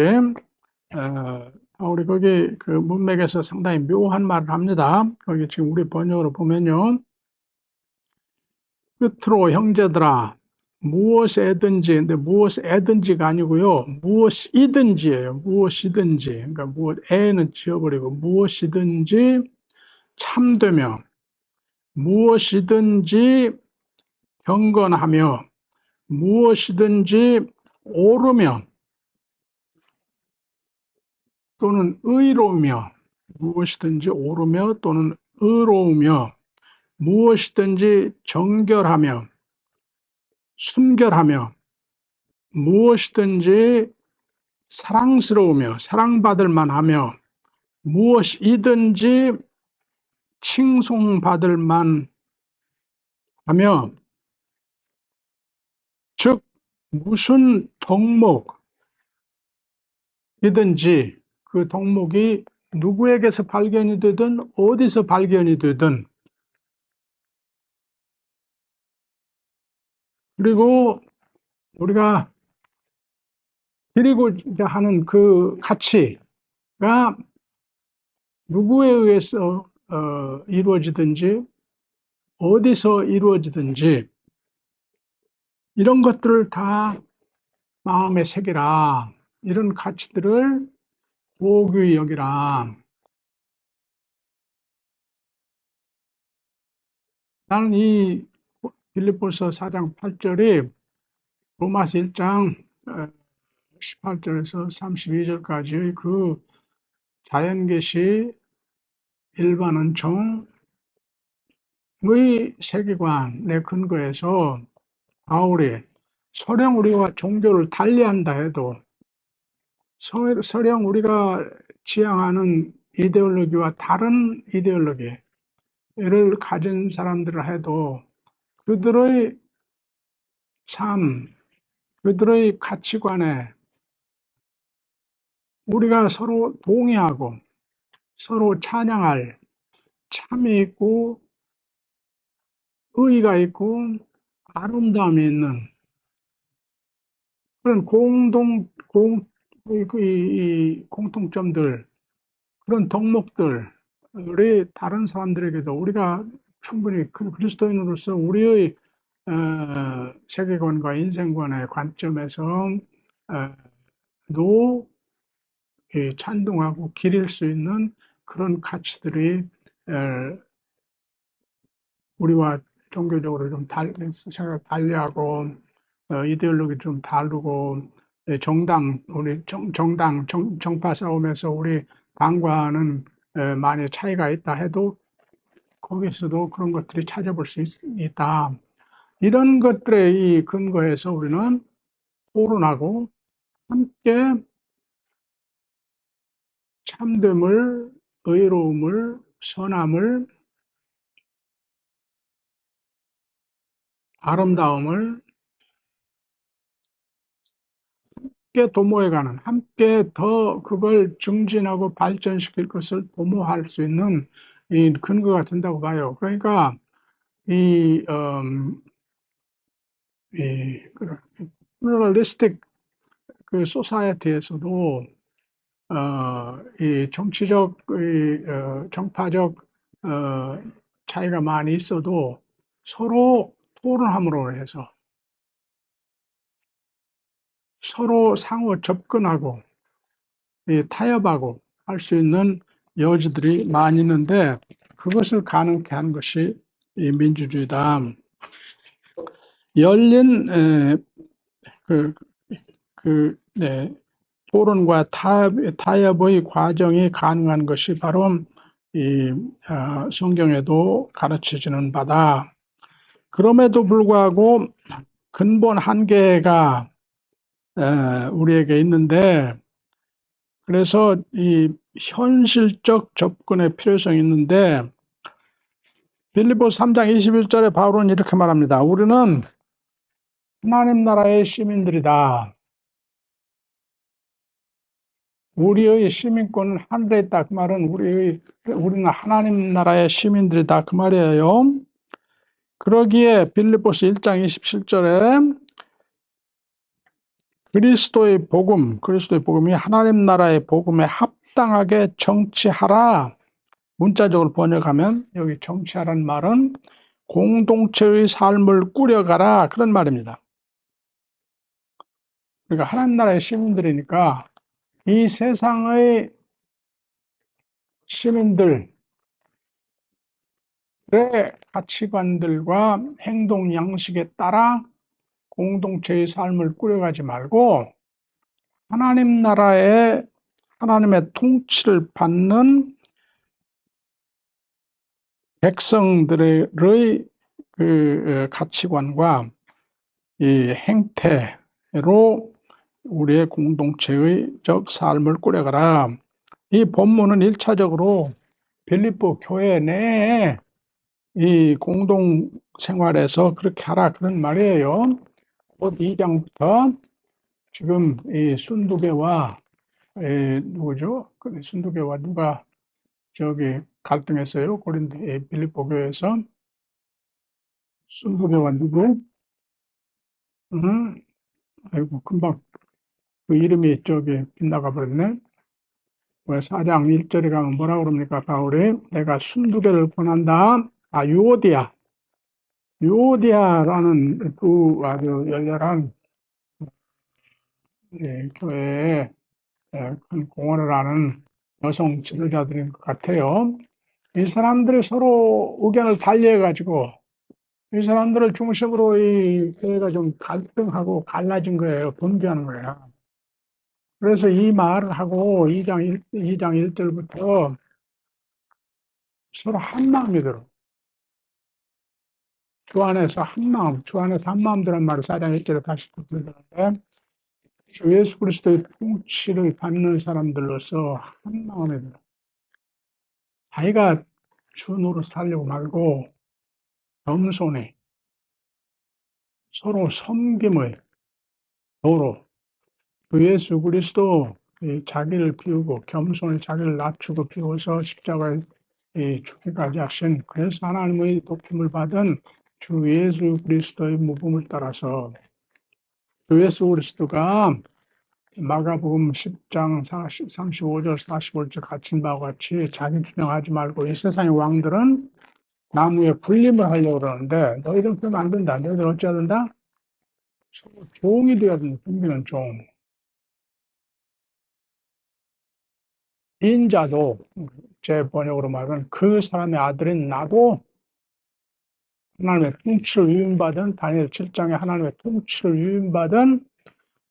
바울이 거기 그 문맥에서 상당히 묘한 말을 합니다. 거기 지금 우리 번역으로 보면요. 끝으로 형제들아 무엇에든지, 근데 무엇에든지가 아니고요. 무엇이든지예요. 무엇이든지. 그러니까 무엇에는 지워버리고 무엇이든지 참되며 무엇이든지 경건하며 무엇이든지 옳으며 또는 의로우며 무엇이든지 옳으며 또는 의로우며 무엇이든지 정결하며 순결하며 무엇이든지 사랑스러우며 사랑받을 만하며 무엇이든지 칭송받을 만하며 즉 무슨 덕목이든지 그 덕목이 누구에게서 발견이 되든 어디서 발견이 되든 그리고 우리가 드리고자 하는 그 가치가 누구에 의해서 이루어지든지 어디서 이루어지든지 이런 것들을 다 마음에 새기라. 이런 가치들을 고귀히 여기라. 나는 이 빌립보서 4장 8절이 로마서 1장 18절에서 32절까지의 그 자연계시 일반 은총의 세계관에 근거해서 바울이 설령 우리가 종교를 달리한다 해도 설령 우리가 지향하는 이데올로기와 다른 이데올로기를 가진 사람들을 해도 그들의 삶, 그들의 가치관에 우리가 서로 동의하고 서로 찬양할 참이 있고 의의가 있고 아름다움이 있는 그런 공통점들, 그런 덕목들이 다른 사람들에게도 우리가 충분히 그리스도인으로서 우리의 세계관과 인생관의 관점에서 도 찬동하고 기릴 수 있는 그런 가치들이 우리와 종교적으로 좀 생각 달리하고 이데올로기 좀 다르고 우리 정파 싸움에서 우리 당과는 많이 차이가 있다 해도 거기서도 그런 것들이 찾아볼 수 있다. 이런 것들에 이 근거해서 우리는 토론하고 함께 참됨을, 의로움을, 선함을, 아름다움을 함께 도모해가는, 함께 더 그걸 증진하고 발전시킬 것을 도모할 수 있는 이 근거가 된다고 봐요. 그러니까 이 플루럴리스틱 그 소사이어티에서도 이 정치적, 정파적 차이가 많이 있어도 서로 토론함으로 해서 서로 상호 접근하고 타협하고 할 수 있는 여지들이 많이 있는데 그것을 가능케 하는 것이 이 민주주의다. 열린 네, 토론과 타협의 과정이 가능한 것이 바로 이 성경에도 가르쳐지는 바다. 그럼에도 불구하고 근본 한계가 우리에게 있는데, 그래서 이 현실적 접근의 필요성이 있는데, 빌립보서 3장 21절에 바울은 이렇게 말합니다. 우리는 하나님 나라의 시민들이다. 우리의 시민권은 하늘에 있다. 그 말은 우리는 하나님 나라의 시민들이다. 그 말이에요. 그러기에 빌립보서 1장 27절에 그리스도의 복음이 하나님 나라의 복음에 합당하게 정치하라. 문자적으로 번역하면 여기 정치하라는 말은 공동체의 삶을 꾸려가라. 그런 말입니다. 그러니까 하나님 나라의 시민들이니까 이 세상의 시민들의 가치관들과 행동 양식에 따라 공동체의 삶을 꾸려가지 말고 하나님 나라의 하나님의 통치를 받는 백성들의 그 가치관과 이 행태로 우리의 공동체의적 삶을 꾸려가라. 이 본문은 1차적으로 빌립보 교회 내에 이 공동 생활에서 그렇게 하라 그런 말이에요. 곧 2장부터 지금 이 순두계와 누구죠? 순두계와 누가 저기 갈등했어요? 빌립보 교회에서 순두계와 누구? 아이고 금방 그 이름이 저기 빗나가 버렸네. 왜 4장 1절에 가면 뭐라 그럽니까? 바울이 내가 순두계를 권한다. 유오디아라는 두 아주 열렬한 교회에 큰 공헌을 하는 여성 지도자들인 것 같아요. 이 사람들이 서로 의견을 달리해가지고 이 사람들을 중심으로 이 교회가 좀 갈등하고 갈라진 거예요. 분개하는 거예요. 그래서 이 말을 하고 2장 1절부터 서로 한 마음이 들어. 주 안에서 한 마음 들은 말을 4장 1절에 다시 듣는데 주 예수 그리스도의 통치를 받는 사람들로서 한 마음이 들어. 자기가 주 노릇 살려고 말고 겸손히 서로 섬김의 도로 그 예수 그리스도 자기를 비우고 겸손히 자기를 낮추고 비워서 십자가에 죽기까지 하신 그래서 하나님의 돕김을 받은 주 예수 그리스도의 모범을 따라서 주 예수 그리스도가 마가복음 10장 35절 45절 갇힌 바와 같이 자기 주장하지 말고 이 세상의 왕들은 나무에 군림을 하려고 그러는데 너희들 그러면 안 된다. 너희들 어찌해야 된다? 종이 되어야 된다. 섬기는 종. 인자도 제 번역으로 말하면 그 사람의 아들인 나도 하나님의 통치를 위임받은 다니엘 7장에 하나님의 통치를 위임받은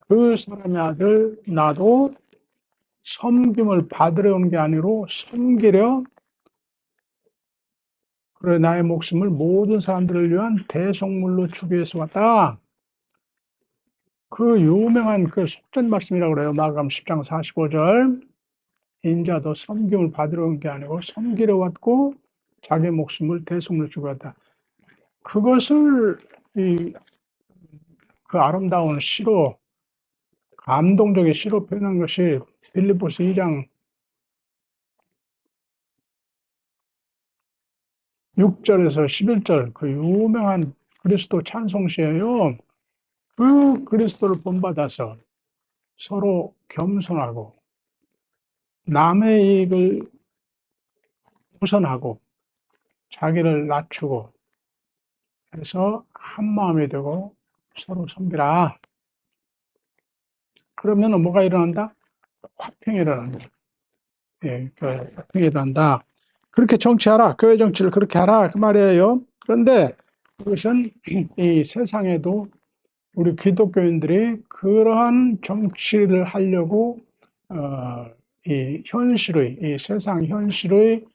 그 사람의 아들 나도 섬김을 받으려 온 게 아니고 섬기려 그래 나의 목숨을 모든 사람들을 위한 대속물로 주기 위해서 왔다. 그 유명한 그 속된 말씀이라고 그래요. 마가복음 10장 45절 인자도 섬김을 받으러 온 게 아니고 섬기러 왔고 자기 목숨을 대속물로 주고 왔다. 그것을 그 아름다운 시로 감동적인 시로 표현한 것이 빌립보서 2장 6절에서 11절 그 유명한 그리스도 찬송시예요. 그 그리스도를 본받아서 서로 겸손하고 남의 이익을 우선하고 자기를 낮추고 해서 한 마음이 되고 서로 섬기라. 그러면 뭐가 일어난다? 화평이 일어난다. 예, 화평이 일어난다. 그렇게 정치하라. 교회 정치를 그렇게 하라. 그 말이에요. 그런데 그것은 이 세상에도 우리 기독교인들이 그러한 정치를 하려고 이 현실의, 이 세상 현실의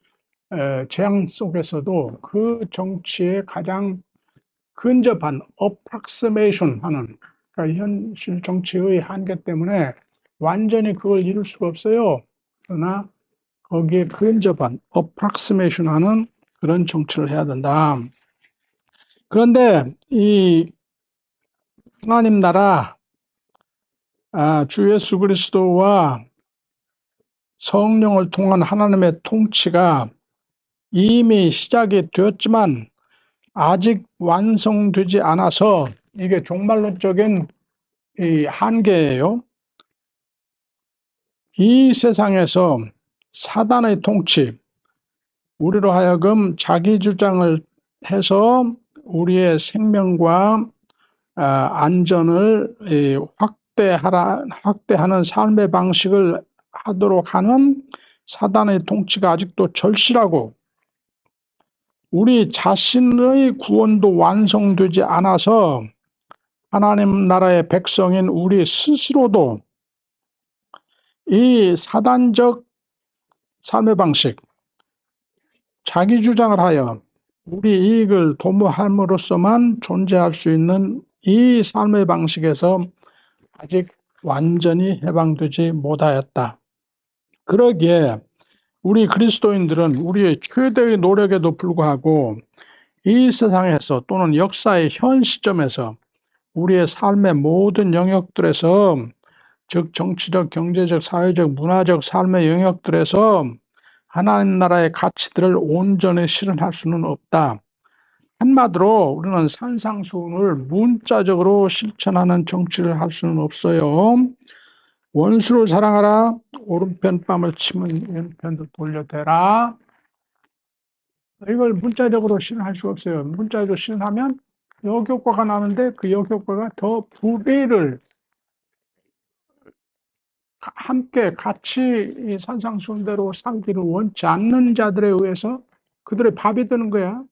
재앙 속에서도 그 정치에 가장 근접한 approximation 하는, 그러니까 현실 정치의 한계 때문에 완전히 그걸 이룰 수가 없어요. 그러나 거기에 근접한 approximation 하는 그런 정치를 해야 된다. 그런데 이 하나님 나라, 주 예수 그리스도와 성령을 통한 하나님의 통치가 이미 시작이 되었지만 아직 완성되지 않아서 이게 종말론적인 이 한계예요. 이 세상에서 사단의 통치, 우리로 하여금 자기 주장을 해서 우리의 생명과 안전을 확대하는 삶의 방식을 하도록 하는 사단의 통치가 아직도 절실하고, 우리 자신의 구원도 완성되지 않아서 하나님 나라의 백성인 우리 스스로도 이 사단적 삶의 방식, 자기 주장을 하여 우리 이익을 도모함으로써만 존재할 수 있는 이 삶의 방식에서 아직 완전히 해방되지 못하였다. 그러기에 우리 그리스도인들은 우리의 최대의 노력에도 불구하고 이 세상에서 또는 역사의 현 시점에서 우리의 삶의 모든 영역들에서, 즉 정치적, 경제적, 사회적, 문화적 삶의 영역들에서 하나님 나라의 가치들을 온전히 실현할 수는 없다. 한마디로 우리는 산상수훈을 문자적으로 실천하는 정치를 할 수는 없어요. 원수를 사랑하라. 오른편 뺨을 치면 왼편도 돌려대라. 이걸 문자적으로 실현할 수가 없어요. 문자적으로 실현하면 역효과가 나는데 그 역효과가 더 부비를 함께 같이 이 산상수훈대로 살기를 원치 않는 자들에 의해서 그들의 밥이 되는 거야.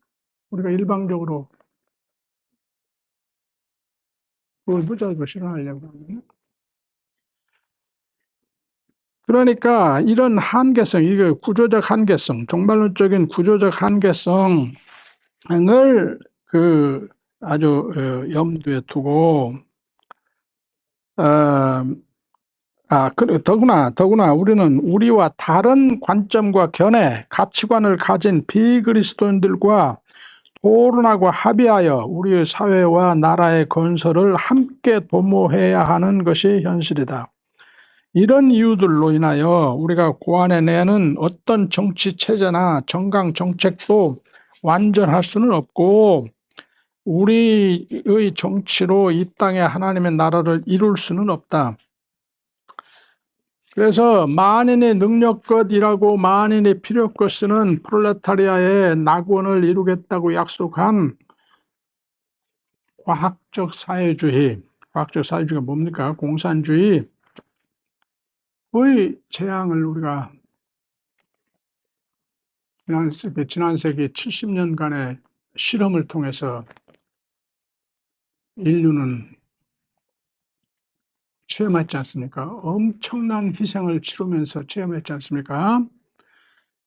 우리가 일방적으로 그걸 문자적으로 실현하려고 하면. 그러니까 이런 한계성, 이게 구조적 한계성, 종말론적인 구조적 한계성을 아주 염두에 두고, 더구나 우리는 우리와 다른 관점과 견해, 가치관을 가진 비그리스도인들과 토론하고 합의하여 우리의 사회와 나라의 건설을 함께 도모해야 하는 것이 현실이다. 이런 이유들로 인하여 우리가 고안해내는 어떤 정치 체제나 정강 정책도 완전할 수는 없고, 우리의 정치로 이 땅에 하나님의 나라를 이룰 수는 없다. 그래서 만인이 능력껏 일하고 만인이 필요껏 쓰는 프롤레타리아의 낙원을 이루겠다고 약속한 과학적 사회주의가 뭡니까? 공산주의의 재앙을 우리가 지난 세기 70년간의 실험을 통해서 인류는 체험했지 않습니까? 엄청난 희생을 치르면서 체험했지 않습니까?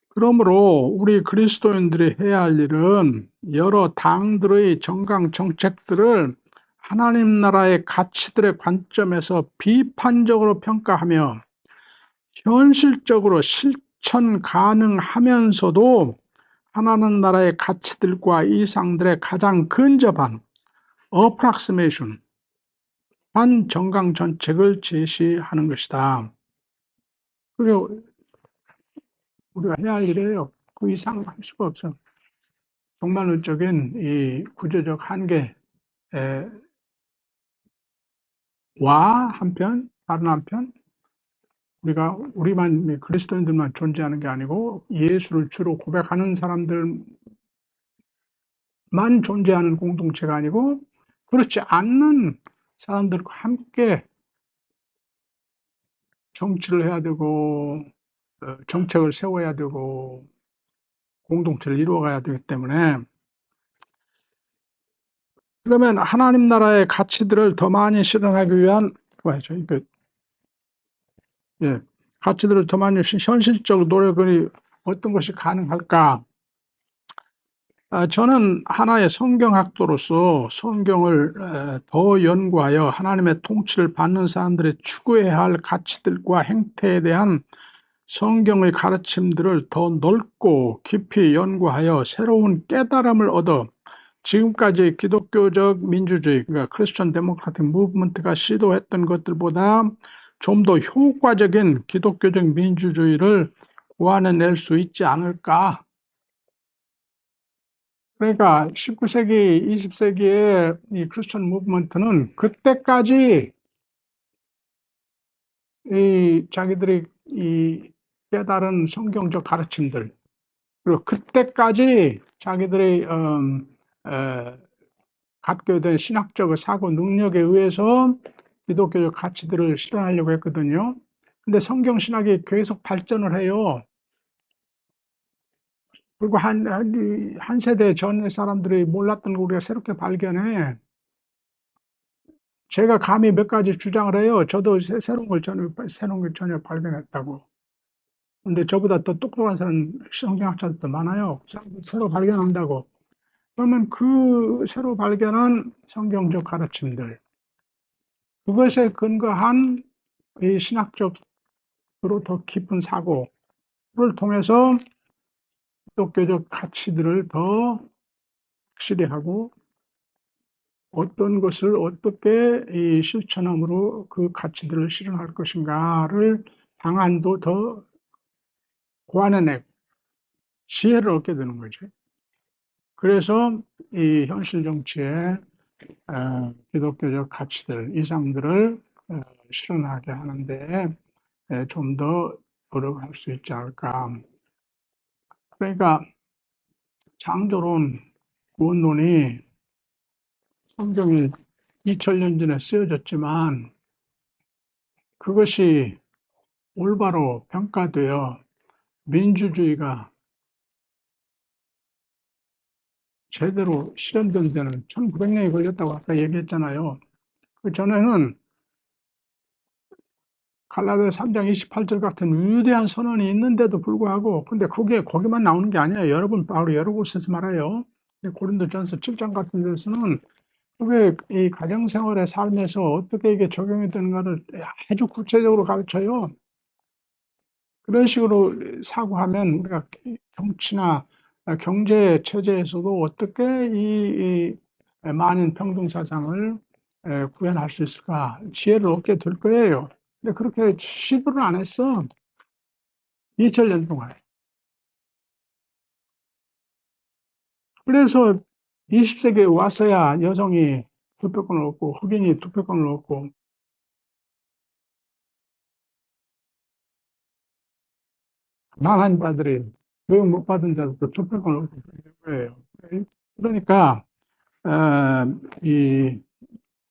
그러므로 우리 그리스도인들이 해야 할 일은 여러 당들의 정강 정책들을 하나님 나라의 가치들의 관점에서 비판적으로 평가하며 현실적으로 실천 가능하면서도 하나님 나라의 가치들과 이상들의 가장 근접한 approximation 한 정강 정책을 제시하는 것이다. 그게 우리가 해야 할 일이에요. 그 이상 할 수가 없어. 종말론적인 이 구조적 한계와 한편, 다른 한편, 우리만 그리스도인들만 존재하는 게 아니고 예수를 주로 고백하는 사람들 존재하는 공동체가 아니고 그렇지 않는 사람들과 함께 정치를 해야 되고 정책을 세워야 되고 공동체를 이루어가야 되기 때문에, 그러면 하나님 나라의 가치들을 더 많이 실현하기 위한 예, 가치들을 더 많이 현실적 노력이 어떤 것이 가능할까? 저는 하나의 성경학도로서 성경을 더 연구하여 하나님의 통치를 받는 사람들이 추구해야 할 가치들과 행태에 대한 성경의 가르침들을 더 넓고 깊이 연구하여 새로운 깨달음을 얻어 지금까지 기독교적 민주주의, 그러니까 크리스천 데모크라틱 무브먼트가 시도했던 것들보다 좀 더 효과적인 기독교적 민주주의를 구해낼 수 있지 않을까. 그러니까 19세기, 20세기의 이 크리스천 무브먼트는 그때까지 이 자기들이 이 깨달은 성경적 가르침들, 그리고 그때까지 자기들이 갖게 된 신학적 사고 능력에 의해서 기독교적 가치들을 실현하려고 했거든요. 근데 성경 신학이 계속 발전을 해요. 그리고 한 세대 전 사람들이 몰랐던 거 우리가 새롭게 발견해. 제가 감히 몇 가지 주장을 해요. 저도 새로운 걸 전혀 발견했다고. 근데 저보다 더 똑똑한 사람, 성경학자들도 많아요. 새로 발견한다고. 그러면 그 새로 발견한 성경적 가르침들, 그것에 근거한 이 신학적으로 더 깊은 사고를 통해서 기독교적 가치들을 더 확실히 하고, 어떤 것을 어떻게 이 실천함으로 그 가치들을 실현할 것인가를 방안도 더 고안해내고 지혜를 얻게 되는 거죠. 그래서 이 현실 정치의 기독교적 가치들, 이상들을 실현하게 하는데 좀 더 노력할 수 있지 않을까. 그러니까 창조론, 구원론이 성경이 2000년 전에 쓰여졌지만 그것이 올바로 평가되어 민주주의가 제대로 실현된 데는 1900년이 걸렸다고 아까 얘기했잖아요. 그 전에는 갈라디아 3장 28절 같은 위대한 선언이 있는데도 불구하고, 근데 거기만 나오는 게 아니에요. 바로 여러 곳에서 말해요. 고린도전서 7장 같은 데서는 그게 이 가정생활의 삶에서 어떻게 이게 적용이 되는가를 아주 구체적으로 가르쳐요. 그런 식으로 사고하면 우리가 정치나 경제 체제에서도 어떻게 이 만인 평등 사상을 구현할 수 있을까 지혜를 얻게 될 거예요. 근데 그렇게 시도를 안 했어. 2000년 동안. 그래서 20세기에 와서야 여성이 투표권을 얻고 흑인이 투표권을 얻고 망한 자들이 교육 못 받은 자들도 투표권을 얻고 그런 거예요. 그러니까 이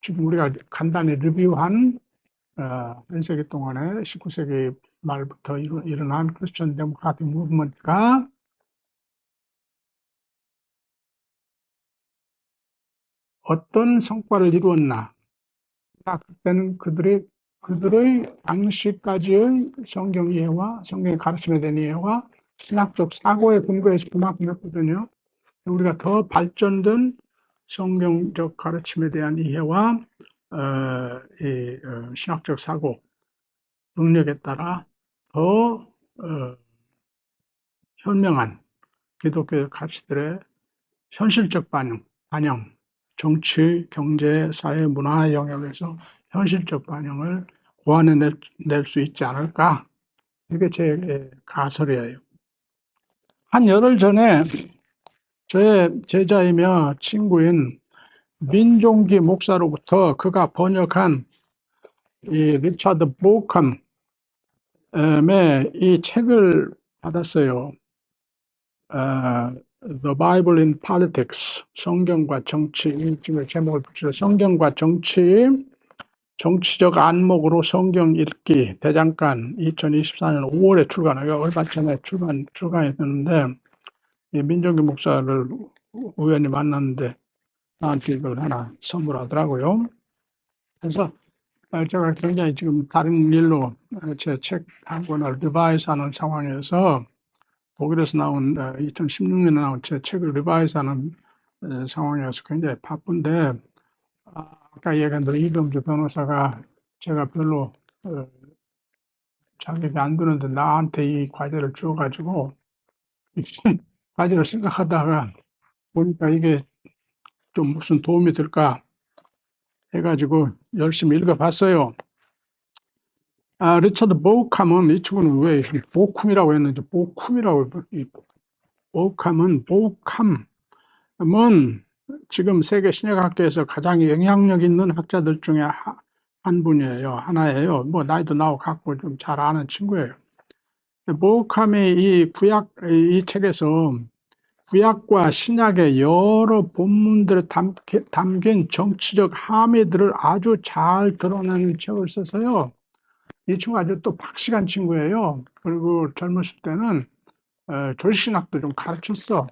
지금 우리가 간단히 리뷰한 한 세기 동안에 19세기 말부터 일어난 크리스천 데모크라틱 무브먼트가 어떤 성과를 이루었나. 그때는 그들의 당시까지의 성경 이해와 성경의 가르침에 대한 이해와 신학적 사고의 근거에서 그만큼 했거든요. 우리가 더 발전된 성경적 가르침에 대한 이해와 신학적 사고 능력에 따라 더 현명한 기독교 가치들의 현실적 반영, 정치, 경제, 사회, 문화 영역에서 현실적 반영을 고안해낼 수 있지 않을까. 이게 제 가설이에요. 한 열흘 전에 저의 제자이며 친구인 민종기 목사로부터 그가 번역한 이 리차드 보컴의 이 책을 받았어요. The Bible in Politics, 성경과 정치, 일종의 제목을 붙여서 성경과 정치, 정치적 안목으로 성경 읽기 대장간 2024년 5월에 출간해요. 얼마 전에 출간했는데 민정기 목사를 우연히 만났는데 나한테 이걸 하나 선물하더라고요. 그래서 제가 굉장히 지금 다른 일로 제 책 한 권을 리바이스하는 상황에서 독일에서 나온 2016년에 나온 제 책을 리바이스하는 상황이어서 굉장히 바쁜데 아까 얘기한 대로 이병주 변호사가 제가 별로 자격이 안 되는데 나한테 이 과제를 주어가지고 과제를 생각하다가 보니까 이게 좀 무슨 도움이 될까 해가지고 열심히 읽어봤어요. 리처드 보우캄은 이 친구는 왜 보쿰이라고 했는지 보쿰이라고 보우캄은 지금 세계 신약학계에서 가장 영향력 있는 학자들 중에 한 분이에요. 하나예요. 뭐 나이도 나고 갖고 좀 잘 아는 친구예요. 보우캄이 이 책에서 구약과 신약의 여러 본문들에 담긴 정치적 함의들을 아주 잘 드러내는 책을 써서요. 이 친구 아주 또 박식한 친구예요. 그리고 젊었을 때는 졸신학도 좀 가르쳤어.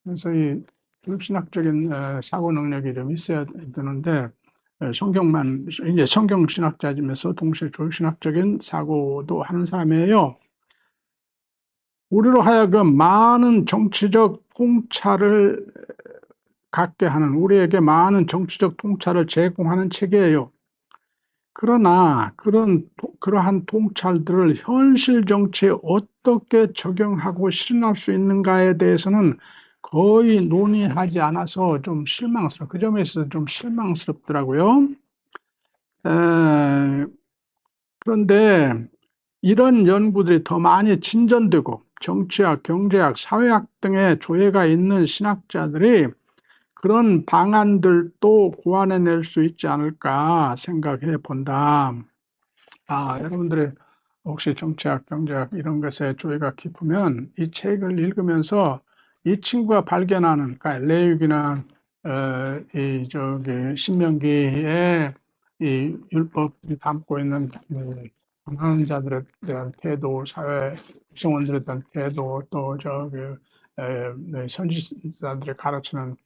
그래서 이 졸신학적인 사고 능력이 좀 있어야 되는데 성경만 이제 성경 신학자이면서 동시에 졸신학적인 사고도 하는 사람이에요. 우리로 하여금 많은 정치적 통찰을 갖게 하는, 우리에게 많은 정치적 통찰을 제공하는 책이에요. 그러나 그러한 통찰들을 현실 정치에 어떻게 적용하고 실현할 수 있는가에 대해서는 거의 논의하지 않아서 좀 그 점에 있어서 좀 실망스럽더라고요. 그런데 이런 연구들이 더 많이 진전되고 정치학, 경제학, 사회학 등의 조예가 있는 신학자들이 그런 방안들도 고안해낼 수 있지 않을까 생각해 본다. 여러분들이 혹시 정치학, 경제학 이런 것에 조예가 깊으면 이 책을 읽으면서 이 친구가 발견하는, 그러니까 레위기나 신명기에 이 율법이 담고 있는 가난한 자들에 대한 태도, 사회 구성원들에 대한 태도, 또 선지자들이 가르치는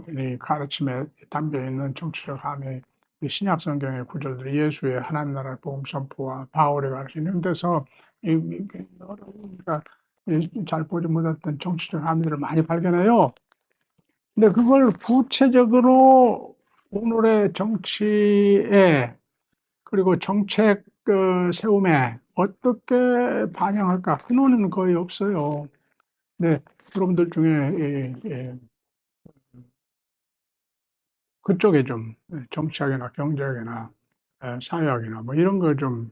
이 가르침에 담겨 있는 정치적 함의 신약 성경의 구절들이 예수의 하나님 나라의 복음 선포와 바울의 가르치는 데서 우리가 잘 보지 못했던 정치적 함의를 많이 발견해요. 근데 그걸 구체적으로 오늘의 정치에 그리고 정책 세움에 어떻게 반영할까? 그 논의는 거의 없어요. 네, 여러분들 중에 그쪽에 좀 정치학이나 경제학이나 사회학이나 뭐 이런 거 좀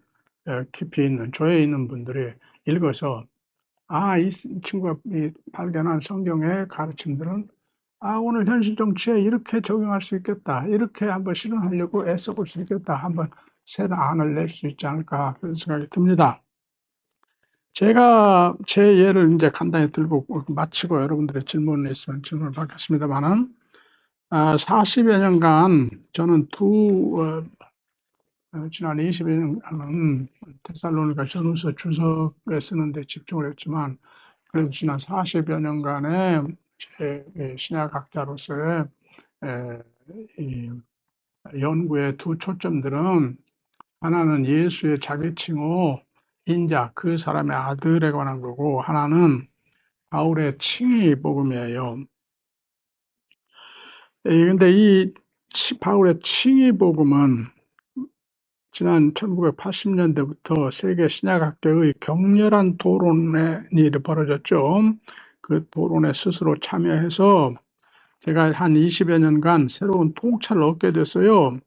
깊이 있는 조예 있는 분들이 읽어서 이 친구가 발견한 성경의 가르침들은 오늘 현실 정치에 이렇게 적용할 수 있겠다. 이렇게 한번 실현하려고 애써볼 수 있겠다. 한번 새로운 안을 낼 수 있지 않을까 그런 생각이 듭니다. 제가 제 예를 이제 간단히 들고 마치고 여러분들의 질문이 있으면 질문을 받겠습니다만은 40여 년간 저는 지난 20여 년간은 데살로니가 전후서 주석에 쓰는 데 집중을 했지만 그래도 지난 40여 년간의 제 신약학자로서의 이 연구의 두 초점들은 하나는 예수의 자기칭호 인자, 그 사람의 아들에 관한 거고 하나는 바울의 칭의 복음이에요. 근데 이 바울의 칭의 복음은 지난 1980년대부터 세계 신약학계의 격렬한 토론이 벌어졌죠. 그 토론에 스스로 참여해서 제가 한 20여 년간 새로운 통찰을 얻게 됐어요.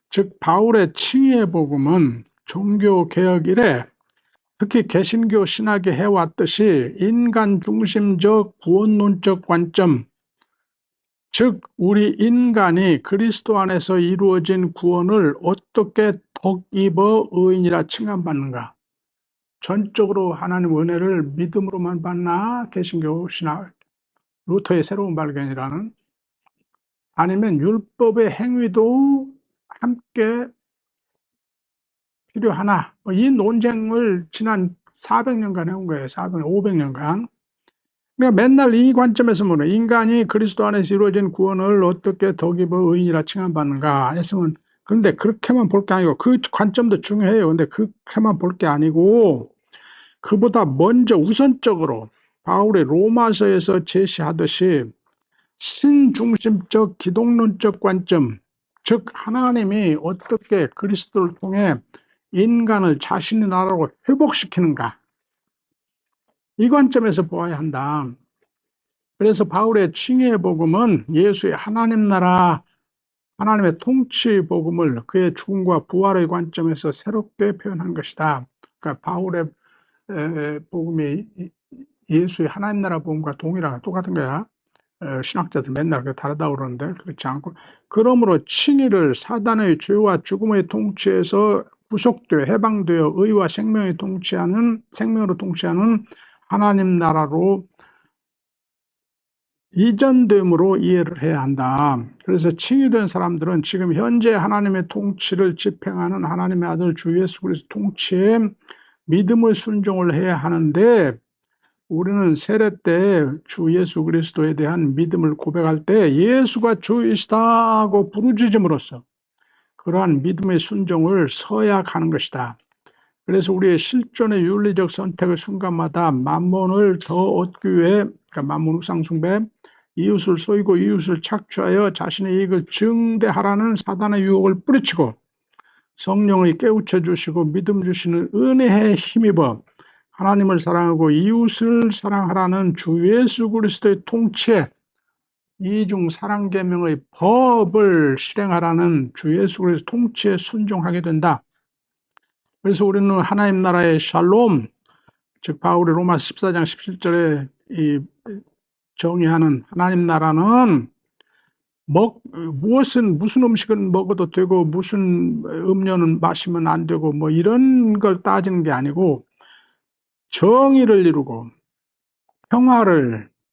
즉 바울의 칭의의 복음은 종교개혁 이래 특히 개신교 신학이 해왔듯이 인간 중심적 구원론적 관점, 즉 우리 인간이 그리스도 안에서 이루어진 구원을 어떻게 덕입어 의인이라 칭함받는가, 전적으로 하나님 은혜를 믿음으로만 받나 개신교 신학 루터의 새로운 발견이라는, 아니면 율법의 행위도 함께 필요하나, 이 논쟁을 지난 400년간 해온 거예요. 400, 500년간. 그러니까 맨날 이 관점에서 보면 인간이 그리스도 안에서 이루어진 구원을 어떻게 덕이 뭐 의인이라 칭함받는가 했으면, 그런데 그렇게만 볼 게 아니고, 그 관점도 중요해요. 근데 그렇게만 볼 게 아니고, 그보다 먼저 우선적으로 바울의 로마서에서 제시하듯이 신중심적 기독론적 관점, 즉 하나님이 어떻게 그리스도를 통해 인간을 자신의 나라로 회복시키는가, 이 관점에서 보아야 한다. 그래서 바울의 칭의의 복음은 예수의 하나님 나라, 하나님의 통치 복음을 그의 죽음과 부활의 관점에서 새롭게 표현한 것이다. 그러니까 바울의 복음이 예수의 하나님 나라 복음과 동일하고 똑같은 거야. 신학자들 맨날 그 다르다고 그러는데 그렇지 않고, 그러므로 칭의를 사단의 죄와 죽음의 통치에서 구속되어 해방되어 의와 생명으로 통치하는 하나님 나라로 이전됨으로 이해를 해야 한다. 그래서 칭의된 사람들은 지금 현재 하나님의 통치를 집행하는 하나님의 아들 주 예수 그리스도 통치에 믿음의 순종을 해야 하는데, 우리는 세례 때 주 예수 그리스도에 대한 믿음을 고백할 때 예수가 주이시다 하고 부르짖음으로써 그러한 믿음의 순종을 서약하는 것이다. 그래서 우리의 실존의 윤리적 선택의 순간마다 만몬을 더 얻기 위해, 그러니까 만몬 우상 숭배, 이웃을 쏘이고 이웃을 착취하여 자신의 이익을 증대하라는 사단의 유혹을 뿌리치고 성령의 깨우쳐 주시고 믿음 주시는 은혜에 힘입어 하나님을 사랑하고 이웃을 사랑하라는 주 예수 그리스도의 통치에 이중 사랑 계명의 법을 실행하라는 주 예수 그리스도 통치에 순종하게 된다. 그래서 우리는 하나님 나라의 샬롬, 즉 바울의 로마서 14장 17절에 이 정의하는 하나님 나라는 무슨 음식은 먹어도 되고 무슨 음료는 마시면 안 되고 뭐 이런 걸 따지는 게 아니고, 정의를 이루고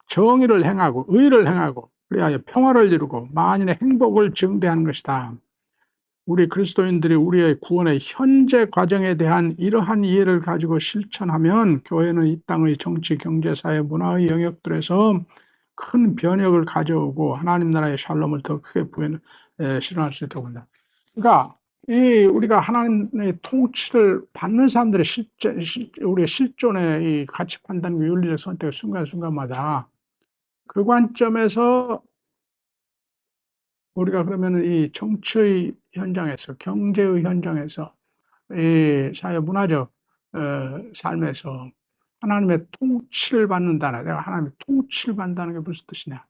정의를 행하고 의를 행하고 그래야 평화를 이루고 만인의 행복을 증대하는 것이다. 우리 그리스도인들이 우리의 구원의 현재 과정에 대한 이러한 이해를 가지고 실천하면 교회는 이 땅의 정치, 경제, 사회, 문화의 영역들에서 큰 변혁을 가져오고 하나님 나라의 샬롬을 더 크게 실현할 수 있다고 봅니다. 그러니까 우리가 하나님의 통치를 받는 사람들의 우리의 실존의 이 가치 판단, 윤리적 선택 순간순간마다 그 관점에서 우리가 그러면 이 정치의 현장에서, 경제의 현장에서, 이 사회 문화적 삶에서 하나님의 통치를 받는다는, 내가 하나님의 통치를 받는다는 게 무슨 뜻이냐?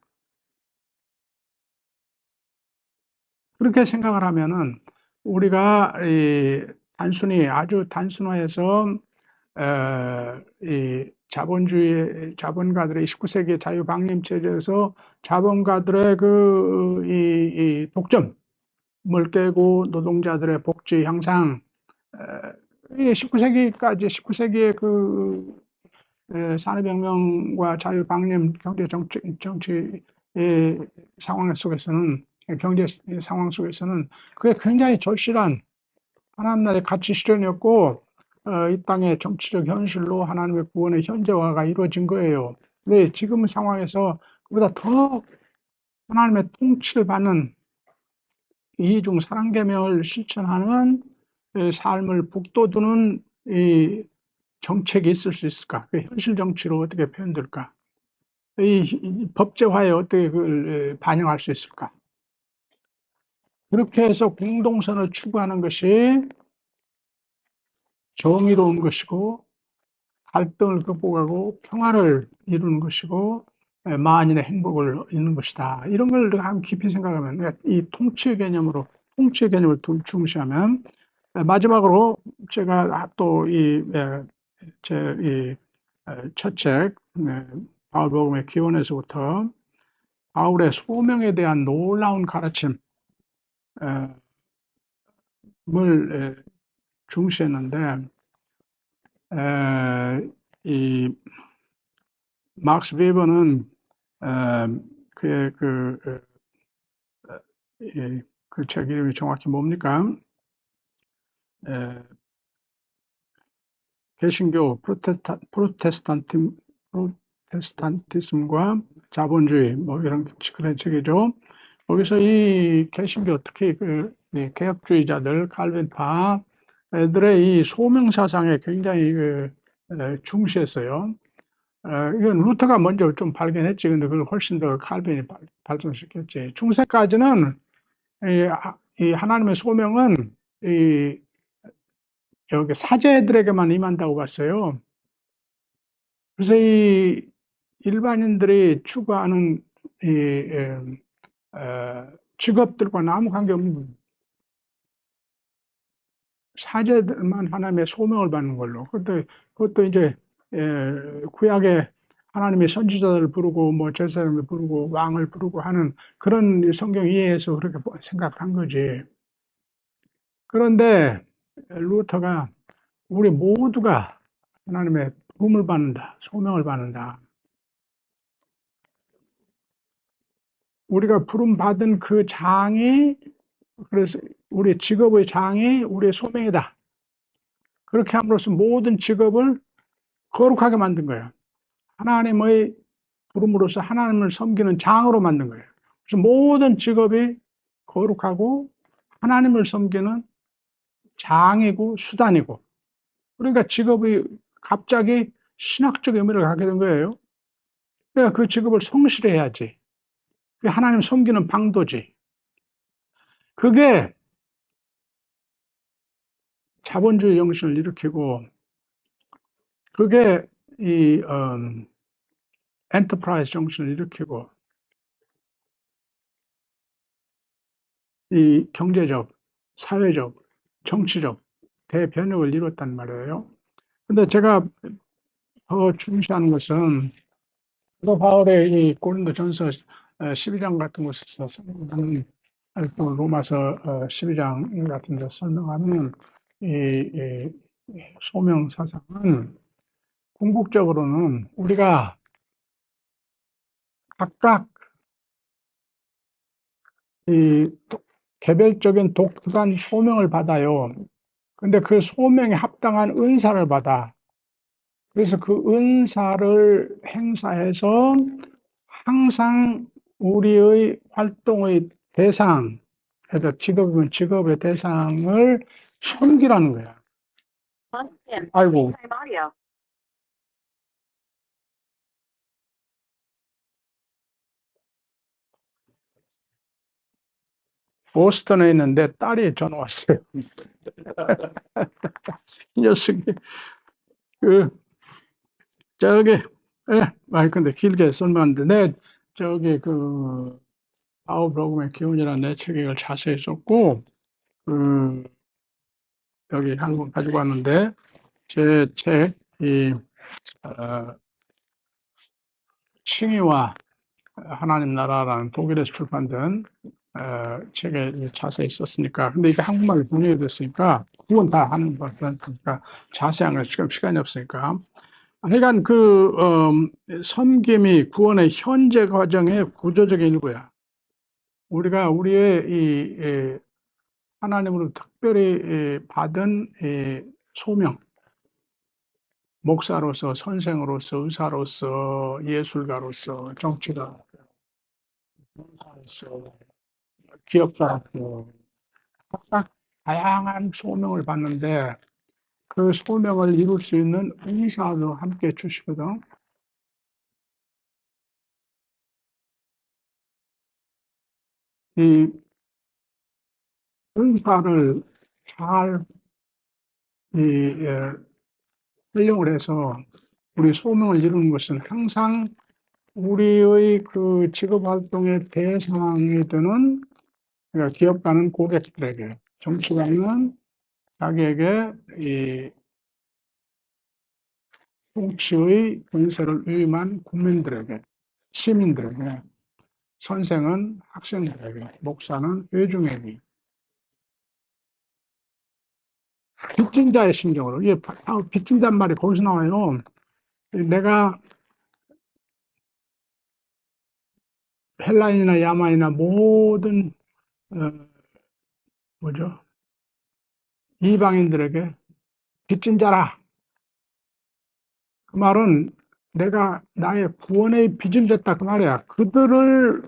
그렇게 생각을 하면은 우리가 단순히 아주 단순화해서 이 자본가들의 19세기 자유방림 체제에서 자본가들의 이 독점을 깨고 노동자들의 복지 향상, 이 19세기의 산업혁명과 자유방림 정치 상황 속에서는, 경제 상황 속에서는 그게 굉장히 절실한 하나님 나라의 가치 실현이었고, 이 땅의 정치적 현실로 하나님의 구원의 현재화가 이루어진 거예요. 근데 지금 상황에서 그보다 더 하나님의 통치를 받는 이중 사랑계명을 실천하는 삶을 북돋우는 이 정책이 있을 수 있을까? 그 현실 정치로 어떻게 표현될까? 이 법제화에 어떻게 그걸 반영할 수 있을까? 그렇게 해서 공동선을 추구하는 것이 정의로운 것이고, 갈등을 극복하고 평화를 이루는 것이고, 만인의 행복을 잇는 것이다. 이런 걸 한번 깊이 생각하면, 이 통치의 개념을 중시하면, 마지막으로 제가 또 제 첫 책, 바울복음의 기원에서부터 바울의 소명에 대한 놀라운 가르침을 중시했는데, 이 막스 베버는 그의 그 책 이름이 정확히 뭡니까? 에, 개신교 프로테스탄티즘과 자본주의 뭐 이런 그런 책이죠. 거기서 이 개신교 특히 이 개혁주의자들 칼빈파 애들의 이 소명 사상에 굉장히 중시했어요. 이건 루터가 먼저 좀 발견했지. 근데 그걸 훨씬 더 칼빈이 발전시켰지. 중세까지는 이 하나님의 소명은 이 여기 사제들에게만 임한다고 봤어요. 그래서 이 일반인들이 추구하는 이 직업들과는 아무 관계없는 거예요. 사제들만 하나님의 소명을 받는 걸로. 그것도 이제 구약에 하나님의 선지자들을 부르고 뭐 제사장을 부르고 왕을 부르고 하는 그런 성경 이해에서 그렇게 생각한 거지. 그런데 루터가 우리 모두가 하나님의 부름을 받는다, 소명을 받는다. 우리가 부름 받은 그 장이 그래서 우리 직업의 장이 우리의 소명이다. 그렇게 함으로써 모든 직업을 거룩하게 만든 거예요. 하나님의 부름으로써 하나님을 섬기는 장으로 만든 거예요. 그래서 모든 직업이 거룩하고 하나님을 섬기는 장이고 수단이고, 그러니까 직업이 갑자기 신학적 의미를 갖게 된 거예요. 그러니까 그 직업을 성실히 해야지. 그게 하나님 섬기는 방도지. 그게 자본주의 정신을 일으키고, 그게 이 엔터프라이즈 정신을 일으키고, 이 경제적, 사회적, 정치적 대변혁을 이뤘단 말이에요. 근데 제가 더 중시하는 것은 사도 바울의 이 고린도전서 12장 같은 곳에서 설명하는, 또 로마서 12장 같은 데 설명하는 이 소명 사상은 궁극적으로는 우리가 각각 이 개별적인 독특한 소명을 받아요. 근데 그 소명에 합당한 은사를 받아. 그래서 그 은사를 행사해서 항상 우리의 활동의 대상, 그래서 직업이면 직업의 대상을 섬기라는 거야. 아이고, 보스턴에 있는데 딸이 전화 왔어요. 이 녀석이, 그, 저기, 근데 길게 설명하는데, 저기, 아우 브로그맨 기운이라는 내 책을 자세히 썼고, 그, 여기 한권 가지고 왔는데, 제 책, 어, 칭의와 하나님 나라라는 독일에서 출판된 책에 자세히 썼으니까, 근데 이게 한국말로 번역이 됐으니까 구원 다 하는 거니까 자세한 거 지금 시간이 없으니까. 하여간 섬김이 구원의 현재 과정의 구조적인 일부야. 우리가 우리의 하나님으로 특별히 받은 소명, 목사로서, 선생으로서, 의사로서, 예술가로서, 정치가로서, 기업가로서 각각 다양한 소명을 받는데 그 소명을 이룰 수 있는 은사도 함께 주시거든. 이 은사를 잘 활용을 해서 우리 소명을 이루는 것은 항상 우리의 그 직업 활동의 대상이 되는, 그러니까 기업가는 고객들에게, 정치가는 자기에게 이 통치의 권세를 위임한 국민들에게, 시민들에게, 선생은 학생들에게, 목사는 회중에게, 빚진 자의 심정으로, 이게 빚진 자는 말이 거기서 나와요. 내가 헬라인이나 야만이나 모든 어, 뭐죠? 이방인들에게 빚진 자라. 그 말은 내가 나의 구원의 빚은 됐다 그 말이야. 그들을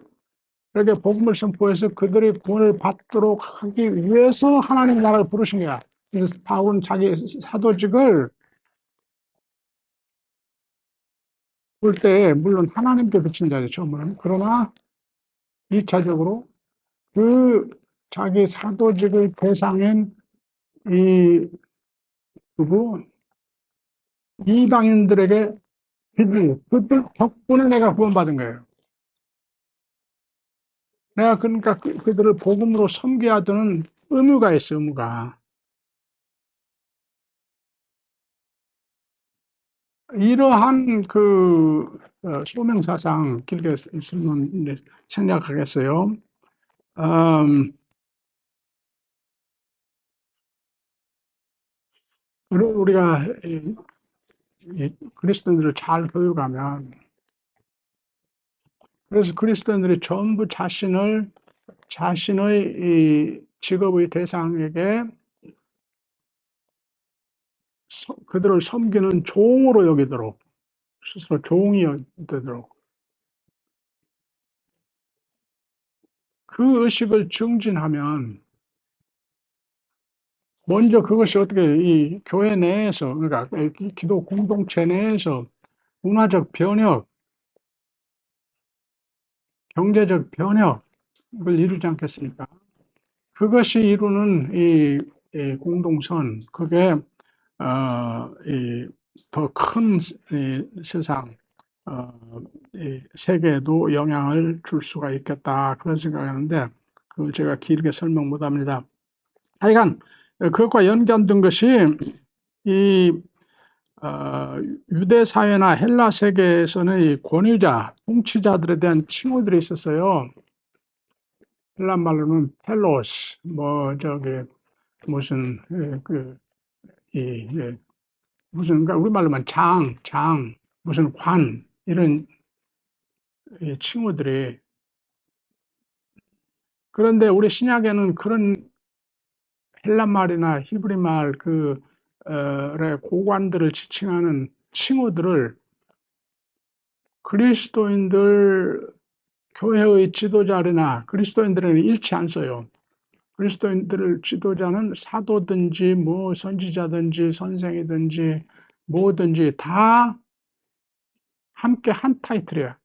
이렇게 복음을 선포해서 그들이 구원을 받도록 하기 위해서 하나님 나라를 부르신 거야. 그래서 바울은 자기 사도직을 볼 때 물론 하나님께 빚진 자죠, 처음으로는. 그러나 2차적으로 그 자기 사도직의 대상인 이 누구 이방인들에게 그들 덕분에 내가 구원받은 거예요. 내가 그러니까 그들을 복음으로 섬겨야 되는 의무가 있어, 의무가. 이러한 소명사상 길게 있으면 이제 생략하겠어요. 우리가 그리스도인들을 잘 교육하면, 그래서 그리스도인들이 전부 자신의 이 직업의 대상에게 그들을 섬기는 종으로 여기도록, 스스로 종이 되도록 그 의식을 증진하면, 먼저 그것이 어떻게 이 교회 내에서, 그러니까 이 기도 공동체 내에서 문화적 변혁, 경제적 변혁을 이루지 않겠습니까? 그것이 이루는 이 공동선, 그게 더 큰 세상, 이 세계에도 영향을 줄 수가 있겠다, 그런 생각하는데, 그걸 제가 길게 설명 못 합니다. 하여간, 그것과 연관된 것이, 이, 어, 유대 사회나 헬라 세계에서는 이 권위자, 통치자들에 대한 칭호들이 있었어요. 헬라 말로는 텔로스, 무슨, 무슨, 그러니까 우리말로만 무슨 관, 이런 칭호들이. 그런데 우리 신약에는 그런 헬라 말이나 히브리 말 의 고관들을 지칭하는 칭호들을 그리스도인들 교회의 지도자나 그리스도인들에게는 일치 안 써요. 그리스도인들을 지도자는 사도든지 뭐 선지자든지 선생이든지 뭐든지 다 함께 한 타이틀이야.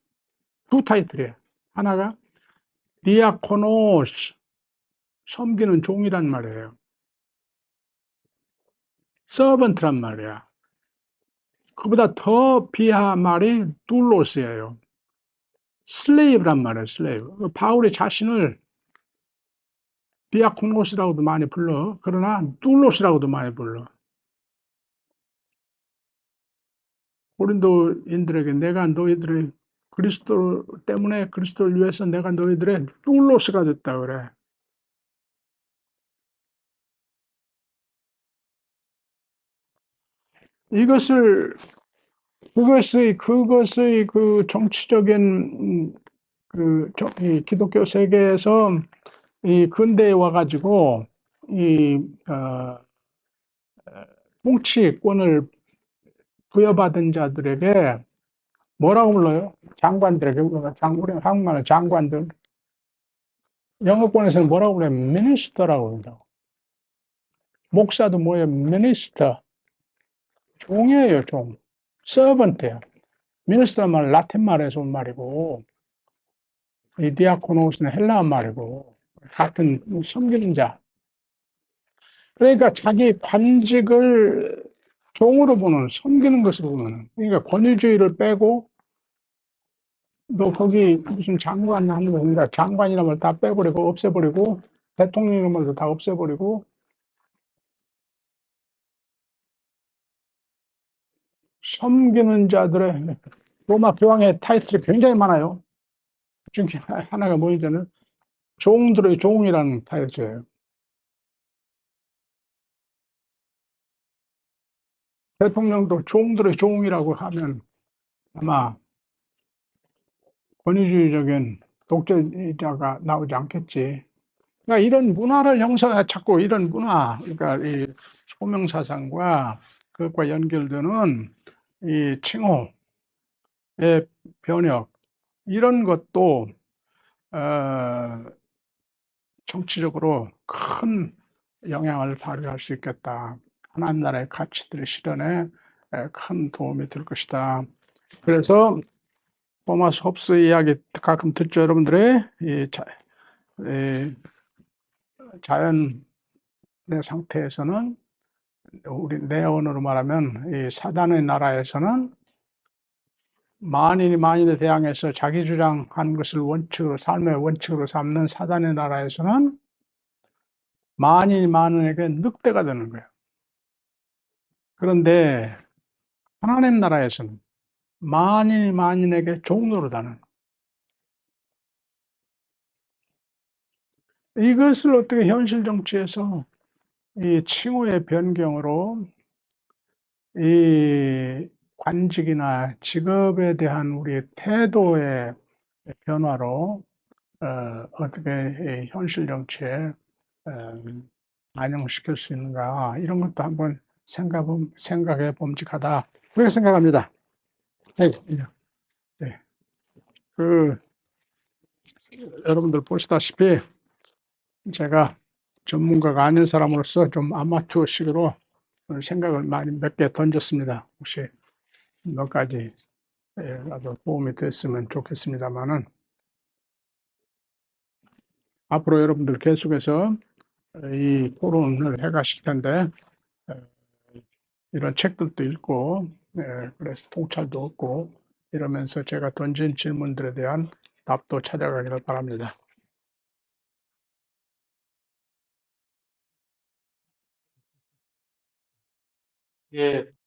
두 타이틀이야. 하나가 디아코노스, 섬기는 종이란 말이에요. 서번트란 말이야. 그보다 더 비하 말이 둘로스예요. 슬레이브란 말이에요. 슬레이브. 바울이 자신을 디아코노스라고도 많이 불러. 그러나 둘로스라고도 많이 불러. 고린도인들에게 내가 너희들의 그리스도 때문에 그리스도를 위해서 내가 너희들의 둘로스가 됐다 그래. 이것을 그것의 그 정치적인 이 기독교 세계에서 이 근대에 와가지고 이 통치권을 부여받은 자들에게 뭐라고 불러요? 장관들에게. 우리 한국말로 장관들. 영어권에서는 뭐라고 그래요? 미니스터라고 그런다고. 목사도 뭐예요? 미니스터. 종이에요, 종. 서번트예요. 미니스터란 말은 라틴 말에서 온 말이고, 이 디아코노스는 헬라어 말이고, 같은 섬기는 자. 그러니까 자기 관직을 종으로 보는, 섬기는 것으로 보는, 그러니까 권위주의를 빼고, 너 거기 무슨 장관 하는 거, 그러니까 장관이라는 걸 다 빼버리고, 없애버리고, 대통령이라는 말도 다 없애버리고, 섬기는 자들의 로마 교황의 타이틀이 굉장히 많아요. 그 중에 하나가 뭐냐면, 종들의 종이라는 타이틀이에요. 대통령도 종들의 종이라고 하면 아마 권위주의적인 독재자가 나오지 않겠지. 그러니까 이런 문화를 자꾸 이런 문화, 그러니까 이 소명사상과 그것과 연결되는 이 칭호의 변혁, 이런 것도 정치적으로 큰 영향을 발휘할 수 있겠다. 하나님 나라의 가치들의 실현에 큰 도움이 될 것이다. 그래서 토마스 홉스 이야기 가끔 듣죠, 여러분들의 이 자연의 상태에서는, 우리 내 언어로 말하면 이 사단의 나라에서는 만인이 만인에 대항해서 자기 주장하는 것을 원칙으로, 삶의 원칙으로 삼는 사단의 나라에서는 만인이 만인에게 늑대가 되는 거예요. 그런데 하나님 나라에서는 만인이 만인에게 종노릇하는, 이것을 어떻게 현실 정치에서 이 칭호의 변경으로 이 관직이나 직업에 대한 우리의 태도의 변화로 어떻게 이 현실 정치에 반영시킬 수 있는가, 이런 것도 한번 생각해 봄직하다, 그렇게 생각합니다. 네, 네. 여러분들 보시다시피 제가 전문가가 아닌 사람으로서 좀 아마추어식으로 생각을 많이 몇 개 던졌습니다. 혹시 몇 가지 라도 도움이 됐으면 좋겠습니다만은, 앞으로 여러분들 계속해서 이 토론을 해 가실 텐데, 이런 책들도 읽고, 그래서 통찰도 얻고, 이러면서 제가 던진 질문들에 대한 답도 찾아가기를 바랍니다. 예,